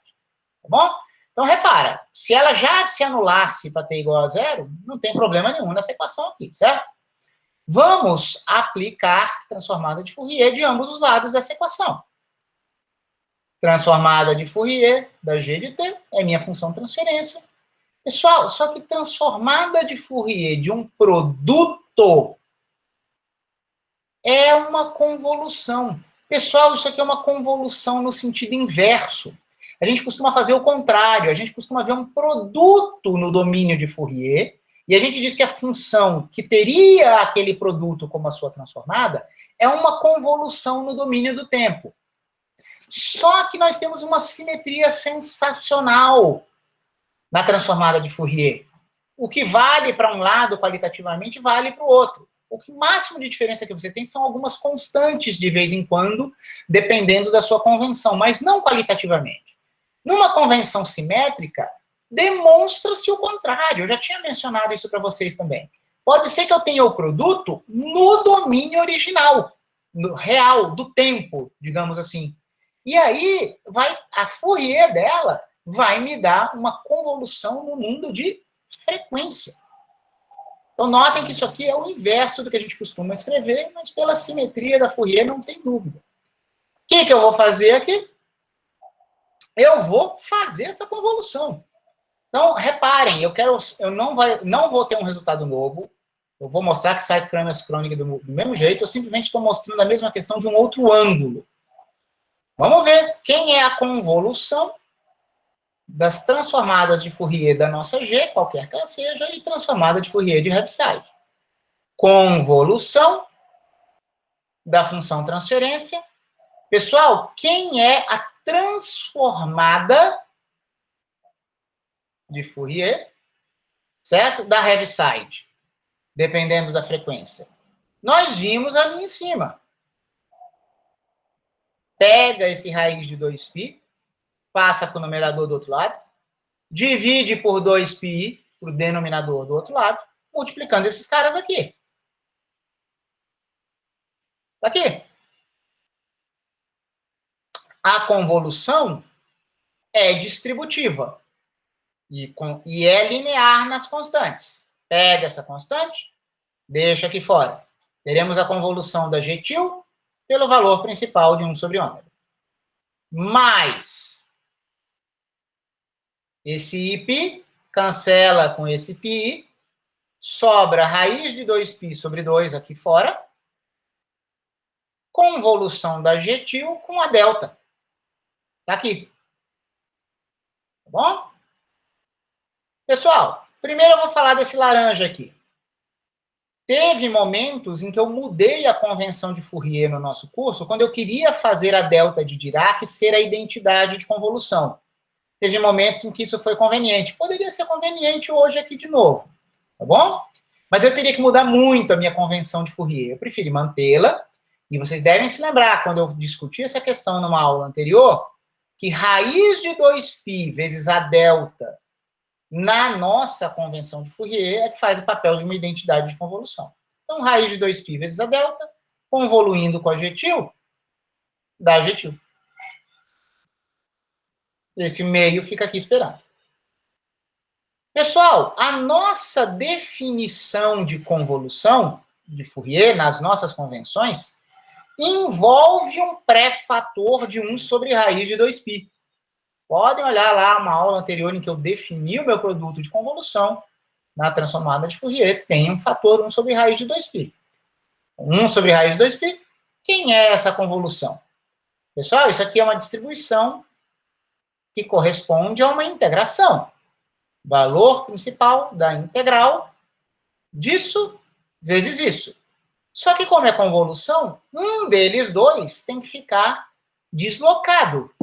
Tá bom? Então, repara, se ela já se anulasse para t igual a zero, não tem problema nenhum nessa equação aqui, certo? Vamos aplicar transformada de Fourier de ambos os lados dessa equação. Transformada de Fourier da G de t é minha função transferência. Pessoal, só que transformada de Fourier de um produto é uma convolução. Pessoal, isso aqui é uma convolução no sentido inverso. A gente costuma fazer o contrário. A gente costuma ver um produto no domínio de Fourier e a gente diz que a função que teria aquele produto como a sua transformada é uma convolução no domínio do tempo. Só que nós temos uma simetria sensacional na transformada de Fourier. O que vale para um lado qualitativamente vale para o outro. O máximo de diferença que você tem são algumas constantes de vez em quando, dependendo da sua convenção, mas não qualitativamente. Numa convenção simétrica, demonstra-se o contrário. Eu já tinha mencionado isso para vocês também. Pode ser que eu tenha o produto no domínio original, no real, do tempo, digamos assim. E aí, a Fourier dela vai me dar uma convolução no mundo de frequência. Então, notem que isso aqui é o inverso do que a gente costuma escrever, mas pela simetria da Fourier não tem dúvida. O que eu vou fazer aqui? Eu vou fazer essa convolução. Então, reparem, eu não vou ter um resultado novo, eu vou mostrar que sai Cramer-Kronig do mesmo jeito, eu simplesmente estou mostrando a mesma questão de um outro ângulo. Vamos ver quem é a convolução das transformadas de Fourier da nossa G, qualquer que ela seja, e transformada de Fourier de Heaviside. Convolução da função transferência. Pessoal, quem é a transformada de Fourier, certo? Da Heaviside, dependendo da frequência. Nós vimos ali em cima. Pega esse raiz de 2π, passa para o numerador do outro lado, divide por 2π para o denominador do outro lado, multiplicando esses caras aqui. Tá aqui. A convolução é distributiva e é linear nas constantes. Pega essa constante, deixa aqui fora. Teremos a convolução da G-til pelo valor principal de 1 sobre ômega. Mais esse Iπ cancela com esse πi, sobra raiz de 2π sobre 2 aqui fora, convolução da G-til com a delta. Tá aqui. Tá bom? Pessoal, primeiro eu vou falar desse laranja aqui. Teve momentos em que eu mudei a convenção de Fourier no nosso curso, quando eu queria fazer a delta de Dirac ser a identidade de convolução. Teve momentos em que isso foi conveniente. Poderia ser conveniente hoje aqui de novo, tá bom? Mas eu teria que mudar muito a minha convenção de Fourier. Eu prefiro mantê-la, e vocês devem se lembrar, quando eu discuti essa questão numa aula anterior, que raiz de 2π vezes a delta na nossa convenção de Fourier, é que faz o papel de uma identidade de convolução. Então, raiz de 2π vezes a delta, convoluindo com adjetivo, dá adjetivo. Esse meio fica aqui esperando. Pessoal, a nossa definição de convolução de Fourier, nas nossas convenções, envolve um pré-fator de 1 sobre raiz de 2π. Podem olhar lá uma aula anterior em que eu defini o meu produto de convolução na transformada de Fourier, tem um fator 1 sobre raiz de 2π. 1 sobre raiz de 2π, quem é essa convolução? Pessoal, isso aqui é uma distribuição que corresponde a uma integração. Valor principal da integral disso vezes isso. Só que como é convolução, um deles dois tem que ficar deslocado,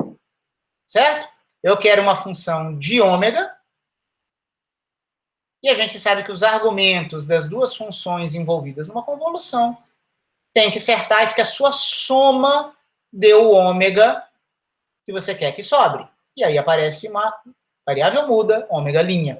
certo? Eu quero uma função de ômega, e a gente sabe que os argumentos das duas funções envolvidas numa convolução tem que ser tais que a sua soma dê o ômega que você quer que sobre. E aí aparece uma variável muda, ômega linha.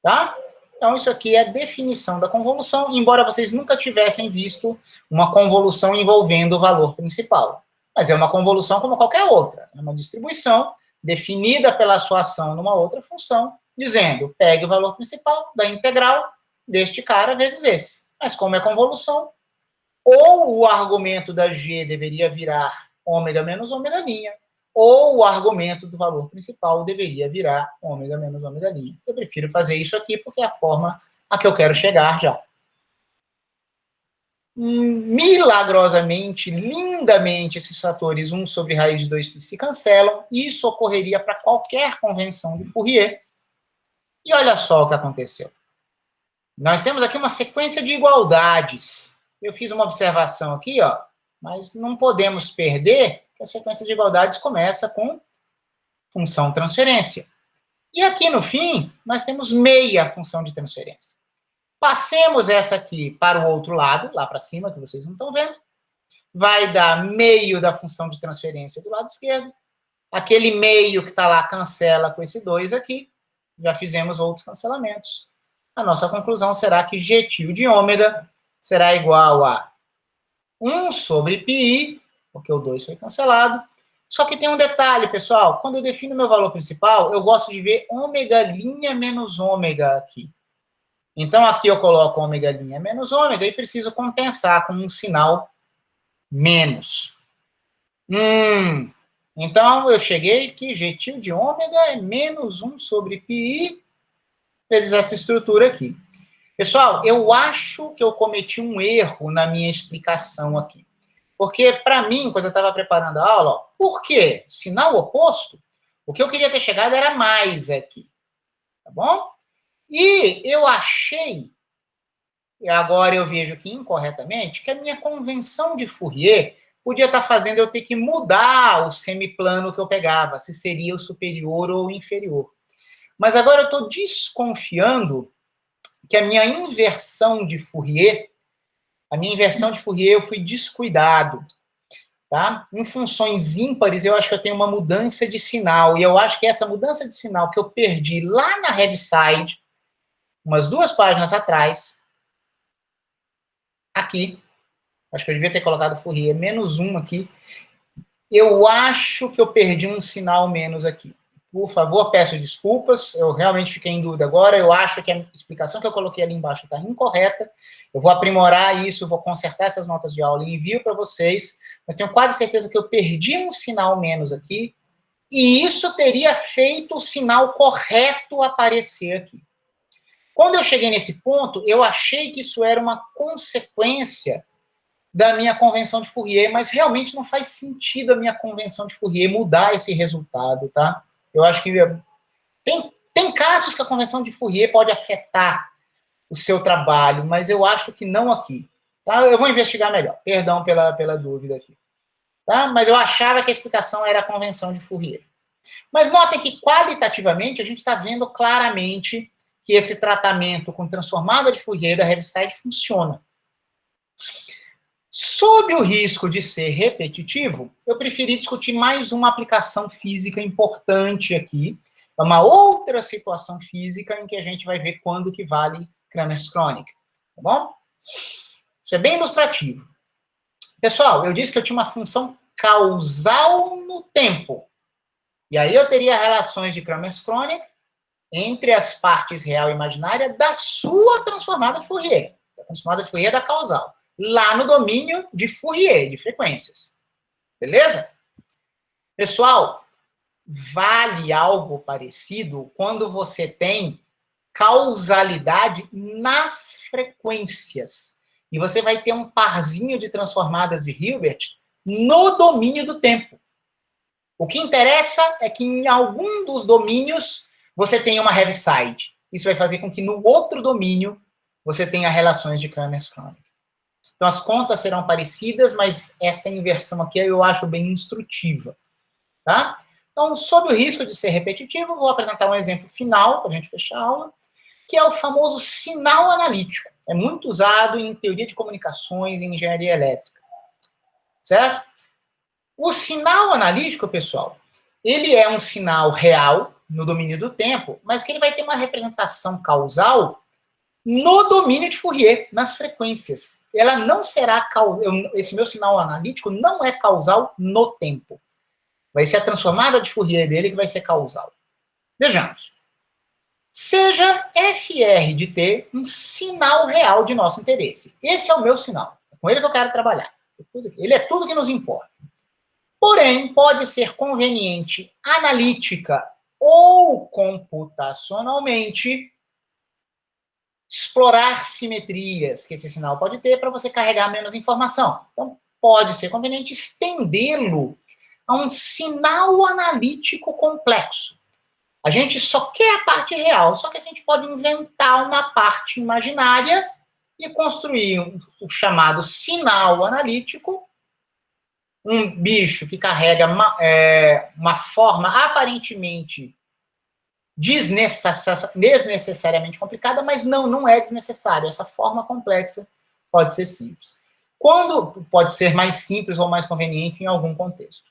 Tá? Então, isso aqui é a definição da convolução, embora vocês nunca tivessem visto uma convolução envolvendo o valor principal. Mas é uma convolução como qualquer outra. É uma distribuição definida pela sua ação numa outra função, dizendo, pegue o valor principal da integral deste cara vezes esse. Mas como é convolução, ou o argumento da G deveria virar ômega menos ômega linha, ou o argumento do valor principal deveria virar ômega menos ômega linha. Eu prefiro fazer isso aqui porque é a forma a que eu quero chegar já. Milagrosamente, lindamente, esses fatores 1 sobre raiz de 2π se cancelam, e isso ocorreria para qualquer convenção de Fourier. E olha só o que aconteceu. Nós temos aqui uma sequência de igualdades. Eu fiz uma observação aqui, ó, mas não podemos perder que a sequência de igualdades começa com função transferência. E aqui no fim, nós temos meia função de transferência. Passemos essa aqui para o outro lado, lá para cima, que vocês não estão vendo. Vai dar meio da função de transferência do lado esquerdo. Aquele meio que está lá cancela com esse 2 aqui. Já fizemos outros cancelamentos. A nossa conclusão será que g tio de ômega será igual a 1 sobre πi, porque o 2 foi cancelado. Só que tem um detalhe, pessoal. Quando eu defino meu valor principal, eu gosto de ver ômega linha menos ômega aqui. Então, aqui eu coloco ômega linha menos ômega e preciso compensar com um sinal menos. Então, eu cheguei que g tio de ômega é menos 1 sobre πi vezes essa estrutura aqui. Pessoal, eu acho que eu cometi um erro na minha explicação aqui. Porque, para mim, quando eu estava preparando a aula, ó, por quê? Sinal oposto, o que eu queria ter chegado era mais aqui. Tá bom? E eu achei, e agora eu vejo que incorretamente, que a minha convenção de Fourier podia estar fazendo eu ter que mudar o semiplano que eu pegava, se seria o superior ou o inferior. Mas agora eu estou desconfiando que a minha inversão de Fourier eu fui descuidado. Tá? Em funções ímpares, eu acho que eu tenho uma mudança de sinal, e eu acho que essa mudança de sinal que eu perdi lá na Heaviside, umas 2 páginas atrás, aqui, acho que eu devia ter colocado Fourier menos 1 aqui, eu acho que eu perdi um sinal menos aqui. Por favor, peço desculpas, eu realmente fiquei em dúvida agora, eu acho que a explicação que eu coloquei ali embaixo está incorreta, eu vou aprimorar isso, vou consertar essas notas de aula e envio para vocês, mas tenho quase certeza que eu perdi um sinal menos aqui, e isso teria feito o sinal correto aparecer aqui. Quando eu cheguei nesse ponto, eu achei que isso era uma consequência da minha convenção de Fourier, mas realmente não faz sentido a minha convenção de Fourier mudar esse resultado, tá? Eu acho que tem casos que a convenção de Fourier pode afetar o seu trabalho, mas eu acho que não aqui. Tá? Eu vou investigar melhor. Perdão pela dúvida aqui. Tá? Mas eu achava que a explicação era a convenção de Fourier. Mas notem que, qualitativamente, a gente está vendo claramente que esse tratamento com transformada de Fourier da Heaviside funciona. Sob o risco de ser repetitivo, eu preferi discutir mais uma aplicação física importante aqui, É uma outra situação física em que a gente vai ver quando que vale Kramers crônica, tá bom? Isso é bem ilustrativo. Pessoal, eu disse que eu tinha uma função causal no tempo. E aí eu teria relações de Kramers crônica entre as partes real e imaginária da sua transformada de Fourier. A transformada de Fourier da causal. Lá no domínio de Fourier, de frequências. Beleza? Pessoal, vale algo parecido quando você tem causalidade nas frequências. E você vai ter um parzinho de transformadas de Hilbert no domínio do tempo. O que interessa é que em algum dos domínios você tenha uma Heaviside. Isso vai fazer com que no outro domínio você tenha relações de Kramers crônica. Então as contas serão parecidas, mas essa inversão aqui eu acho bem instrutiva. Tá? Então, sob o risco de ser repetitivo, vou apresentar um exemplo final para a gente fechar a aula, que é o famoso sinal analítico. É muito usado em teoria de comunicações e engenharia elétrica. Certo? O sinal analítico, pessoal, ele é um sinal real no domínio do tempo, mas que ele vai ter uma representação causal no domínio de Fourier, nas frequências. Ela não será esse meu sinal analítico não é causal no tempo. Vai ser a transformada de Fourier dele que vai ser causal. Vejamos. Seja FR de T um sinal real de nosso interesse. Esse é o meu sinal. É com ele que eu quero trabalhar. Ele é tudo que nos importa. Porém, pode ser conveniente analítica ou computacionalmente explorar simetrias que esse sinal pode ter para você carregar menos informação. Então, pode ser conveniente estendê-lo a um sinal analítico complexo. A gente só quer a parte real, só que a gente pode inventar uma parte imaginária e construir o chamado sinal analítico, um bicho que carrega uma forma aparentemente desnecessariamente complicada, mas não é desnecessário. Essa forma complexa pode ser simples. Quando pode ser mais simples ou mais conveniente em algum contexto.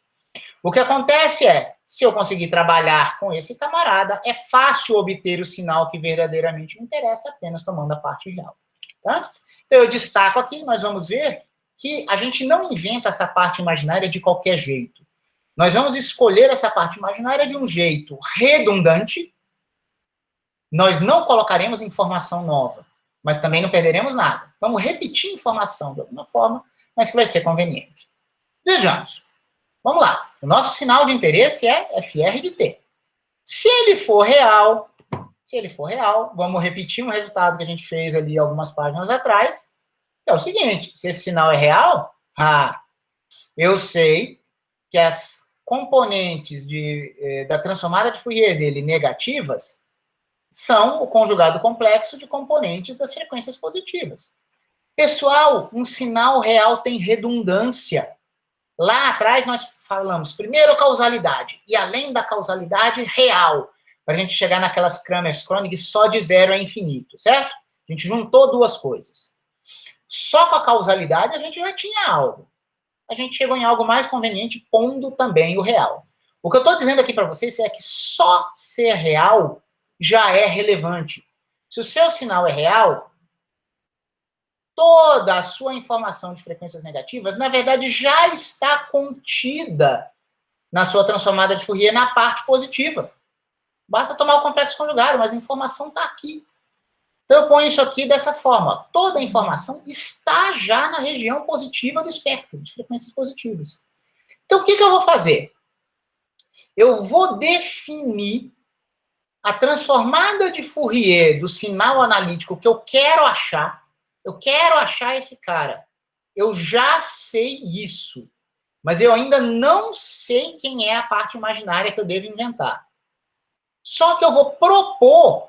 O que acontece é, se eu conseguir trabalhar com esse camarada, é fácil obter o sinal que verdadeiramente me interessa apenas tomando a parte real. Tá? Então, eu destaco aqui, nós vamos ver que a gente não inventa essa parte imaginária de qualquer jeito. Nós vamos escolher essa parte imaginária de um jeito redundante. Nós não colocaremos informação nova, mas também não perderemos nada. Vamos repetir informação de alguma forma, mas que vai ser conveniente. Vejamos. Vamos lá. O nosso sinal de interesse é FR de T. Se ele for real, vamos repetir um resultado que a gente fez ali algumas páginas atrás, que é o seguinte, se esse sinal é real, eu sei que as componentes da transformada de Fourier dele negativas são o conjugado complexo de componentes das frequências positivas. Pessoal, um sinal real tem redundância. Lá atrás nós falamos primeiro causalidade, e além da causalidade, real, para a gente chegar naquelas Kramers crônicas só de 0 a infinito, certo? A gente juntou duas coisas. Só com a causalidade a gente já tinha algo. A gente chegou em algo mais conveniente, pondo também o real. O que eu estou dizendo aqui para vocês é que só ser real já é relevante. Se o seu sinal é real, toda a sua informação de frequências negativas, na verdade, já está contida na sua transformada de Fourier na parte positiva. Basta tomar o complexo conjugado, mas a informação está aqui. Então, eu ponho isso aqui dessa forma. Toda a informação está já na região positiva do espectro, de frequências positivas. Então, o que eu vou fazer? Eu vou definir a transformada de Fourier do sinal analítico que eu quero achar. Eu quero achar esse cara. Eu já sei isso. Mas eu ainda não sei quem é a parte imaginária que eu devo inventar. Só que eu vou propor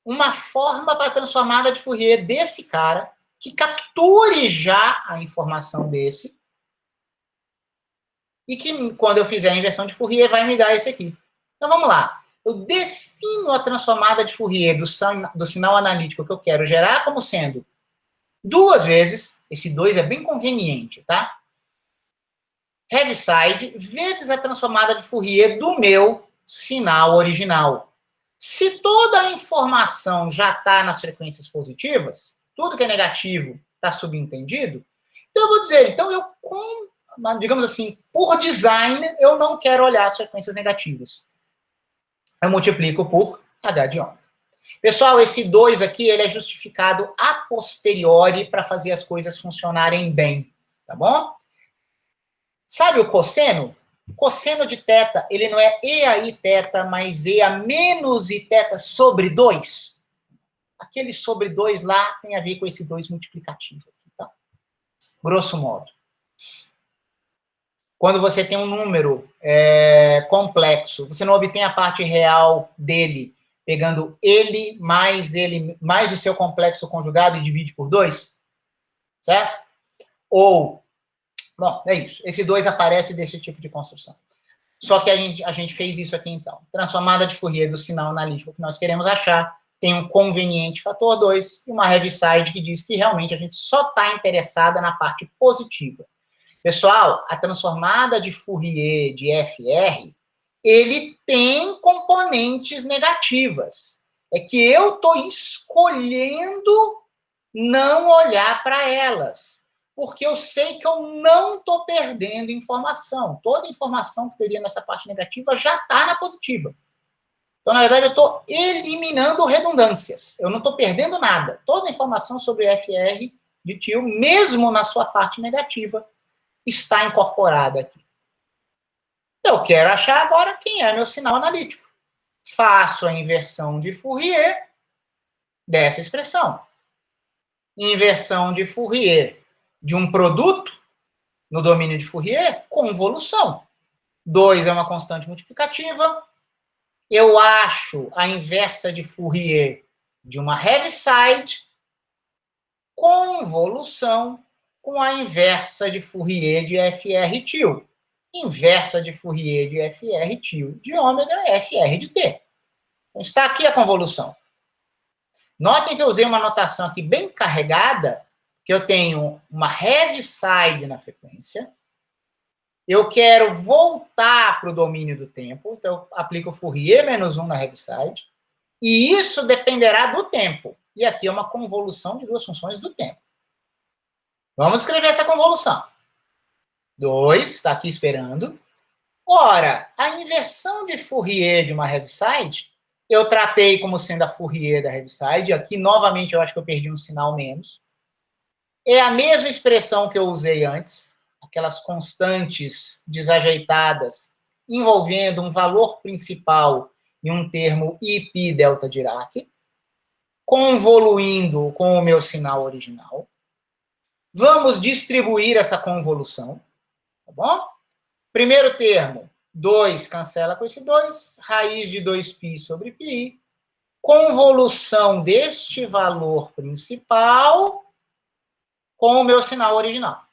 uma forma para a transformada de Fourier desse cara que capture já a informação desse e que, quando eu fizer a inversão de Fourier, vai me dar esse aqui. Então, vamos lá. Eu defino a transformada de Fourier do sinal analítico que eu quero gerar como sendo duas vezes, esse 2 é bem conveniente, tá? Heaviside vezes a transformada de Fourier do meu sinal original. Se toda a informação já está nas frequências positivas, tudo que é negativo está subentendido, então eu vou dizer, então digamos assim, por design, eu não quero olhar as frequências negativas. Eu multiplico por H de ômega. Pessoal, esse 2 aqui, ele é justificado a posteriori para fazer as coisas funcionarem bem, tá bom? Sabe o cosseno? O cosseno de θ, ele não é E a I θ, mas E a menos I θ sobre 2? Aquele sobre 2 lá tem a ver com esse 2 multiplicativo aqui, tá? Grosso modo. Quando você tem um número complexo, você não obtém a parte real dele pegando ele mais o seu complexo conjugado e divide por 2? Certo? Ou, bom, é isso. Esse 2 aparece desse tipo de construção. Só que a gente fez isso aqui, então. Transformada de Fourier do sinal analítico que nós queremos achar, tem um conveniente fator 2 e uma heaviside que diz que realmente a gente só está interessada na parte positiva. Pessoal, a transformada de Fourier de FR, ele tem componentes negativas. É que eu estou escolhendo não olhar para elas, porque eu sei que eu não estou perdendo informação. Toda informação que teria nessa parte negativa já está na positiva. Então, na verdade, eu estou eliminando redundâncias. Eu não estou perdendo nada. Toda a informação sobre FR de tio, mesmo na sua parte negativa, está incorporada aqui. Eu quero achar agora quem é meu sinal analítico. Faço a inversão de Fourier dessa expressão. Inversão de Fourier de um produto no domínio de Fourier, convolução. 2 é uma constante multiplicativa. Eu acho a inversa de Fourier de uma heaviside, convolução com a inversa de Fourier de FR til. Inversa de Fourier de FR til de ômega é FR de T. Então, está aqui a convolução. Notem que eu usei uma notação aqui bem carregada, que eu tenho uma heaviside na frequência, eu quero voltar para o domínio do tempo, então eu aplico Fourier menos 1 na heaviside, e isso dependerá do tempo. E aqui é uma convolução de duas funções do tempo. Vamos escrever essa convolução. 2, está aqui esperando. Ora, a inversão de Fourier de uma heaviside, eu tratei como sendo a Fourier da heaviside. Aqui, novamente, eu acho que eu perdi um sinal menos. É a mesma expressão que eu usei antes, aquelas constantes desajeitadas envolvendo um valor principal e um termo IP delta Dirac, convoluindo com o meu sinal original. Vamos distribuir essa convolução, tá bom? Primeiro termo, 2 cancela com esse 2, raiz de 2π sobre π, convolução deste valor principal com o meu sinal original.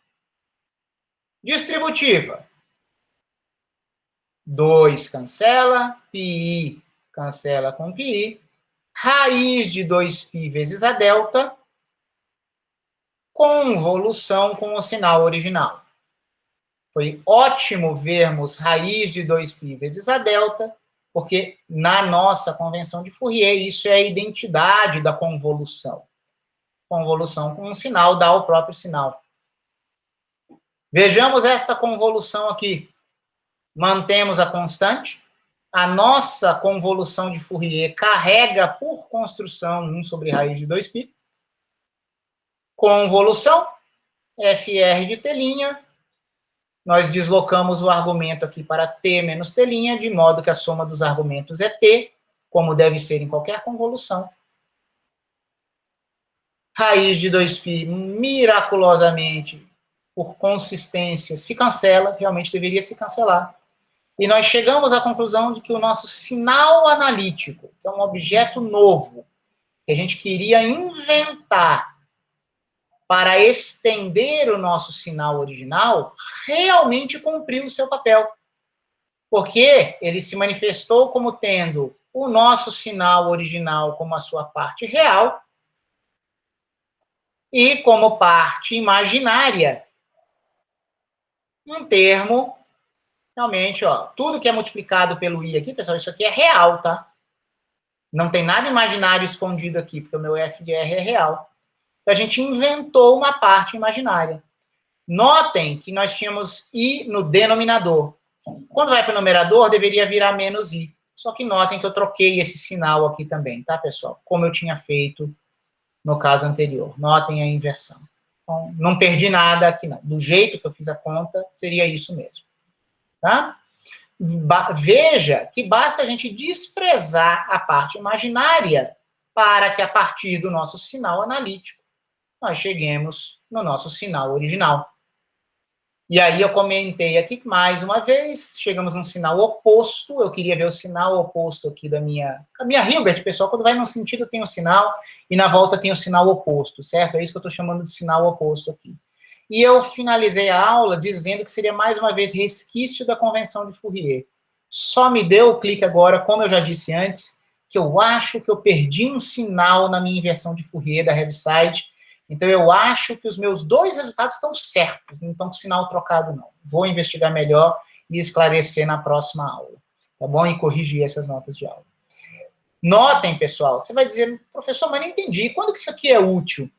Distributiva. 2 cancela, πi cancela com πi, raiz de 2π vezes a delta, convolução com o sinal original. Foi ótimo vermos raiz de 2π vezes a delta, porque na nossa convenção de Fourier, isso é a identidade da convolução. Convolução com um sinal dá o próprio sinal. Vejamos esta convolução aqui. Mantemos a constante. A nossa convolução de Fourier carrega por construção 1 sobre raiz de 2π. Convolução, FR de T', nós deslocamos o argumento aqui para T menos T', de modo que a soma dos argumentos é T, como deve ser em qualquer convolução. Raiz de 2π, miraculosamente, por consistência, se cancela, realmente deveria se cancelar. E nós chegamos à conclusão de que o nosso sinal analítico, que é um objeto novo, que a gente queria inventar para estender o nosso sinal original, realmente cumpriu o seu papel. Porque ele se manifestou como tendo o nosso sinal original como a sua parte real e como parte imaginária um termo realmente, ó, tudo que é multiplicado pelo i aqui, pessoal, isso aqui é real, tá? Não tem nada imaginário escondido aqui, porque o meu f de r é real. Então, a gente inventou uma parte imaginária. Notem que nós tínhamos i no denominador. Quando vai para o numerador, deveria virar menos i. Só que notem que eu troquei esse sinal aqui também, tá, pessoal? Como eu tinha feito no caso anterior. Notem a inversão. Então, não perdi nada aqui, não. Do jeito que eu fiz a conta, seria isso mesmo. Tá? Veja que basta a gente desprezar a parte imaginária para que, a partir do nosso sinal analítico, nós cheguemos no nosso sinal original. E aí eu comentei aqui que, mais uma vez, chegamos num sinal oposto. Eu queria ver o sinal oposto aqui da minha... A minha Hilbert, pessoal, quando vai num sentido tem um sinal e na volta tem o sinal oposto, certo? É isso que eu estou chamando de sinal oposto aqui. E eu finalizei a aula dizendo que seria, mais uma vez, resquício da convenção de Fourier. Só me deu o clique agora, como eu já disse antes, que eu acho que eu perdi um sinal na minha inversão de Fourier da Heaviside. Então, eu acho que os meus dois resultados estão certos, não estão com sinal trocado, não. Vou investigar melhor e esclarecer na próxima aula, tá bom? E corrigir essas notas de aula. Notem, pessoal, você vai dizer, professor, mas não entendi, quando que isso aqui é útil?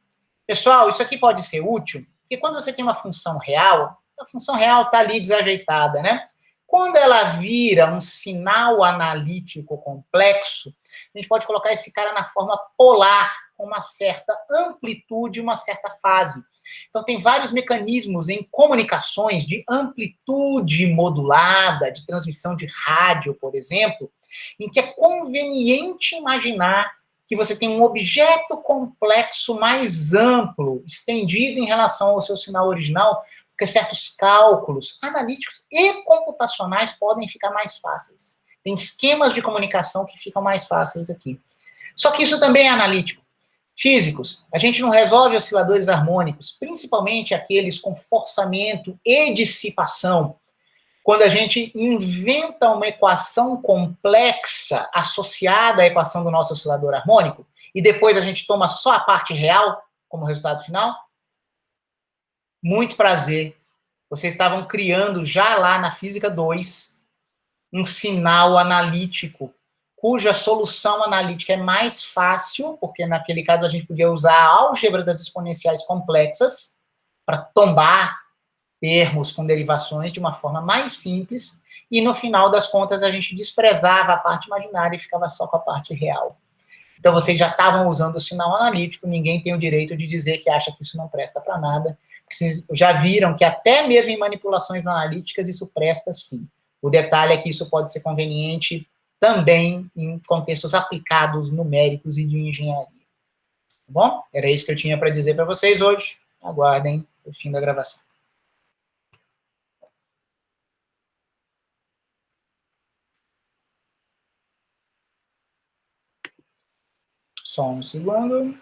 Pessoal, isso aqui pode ser útil, porque quando você tem uma função real, a função real está ali desajeitada, né? Quando ela vira um sinal analítico complexo, a gente pode colocar esse cara na forma polar, com uma certa amplitude, uma certa fase. Então, tem vários mecanismos em comunicações de amplitude modulada, de transmissão de rádio, por exemplo, em que é conveniente imaginar que você tem um objeto complexo mais amplo, estendido em relação ao seu sinal original, porque certos cálculos analíticos e computacionais podem ficar mais fáceis. Tem esquemas de comunicação que ficam mais fáceis aqui. Só que isso também é analítico. Físicos, a gente não resolve osciladores harmônicos, principalmente aqueles com forçamento e dissipação, quando a gente inventa uma equação complexa associada à equação do nosso oscilador harmônico, e depois a gente toma só a parte real como resultado final. Muito prazer. Vocês estavam criando já lá na Física 2 um sinal analítico, cuja solução analítica é mais fácil, porque naquele caso a gente podia usar a álgebra das exponenciais complexas para tombar termos com derivações de uma forma mais simples, e no final das contas a gente desprezava a parte imaginária e ficava só com a parte real. Então vocês já estavam usando o sinal analítico, ninguém tem o direito de dizer que acha que isso não presta para nada, porque vocês já viram que até mesmo em manipulações analíticas isso presta sim. O detalhe é que isso pode ser conveniente também em contextos aplicados numéricos e de engenharia. Tá bom? Era isso que eu tinha para dizer para vocês hoje. Aguardem o fim da gravação. Só um segundo.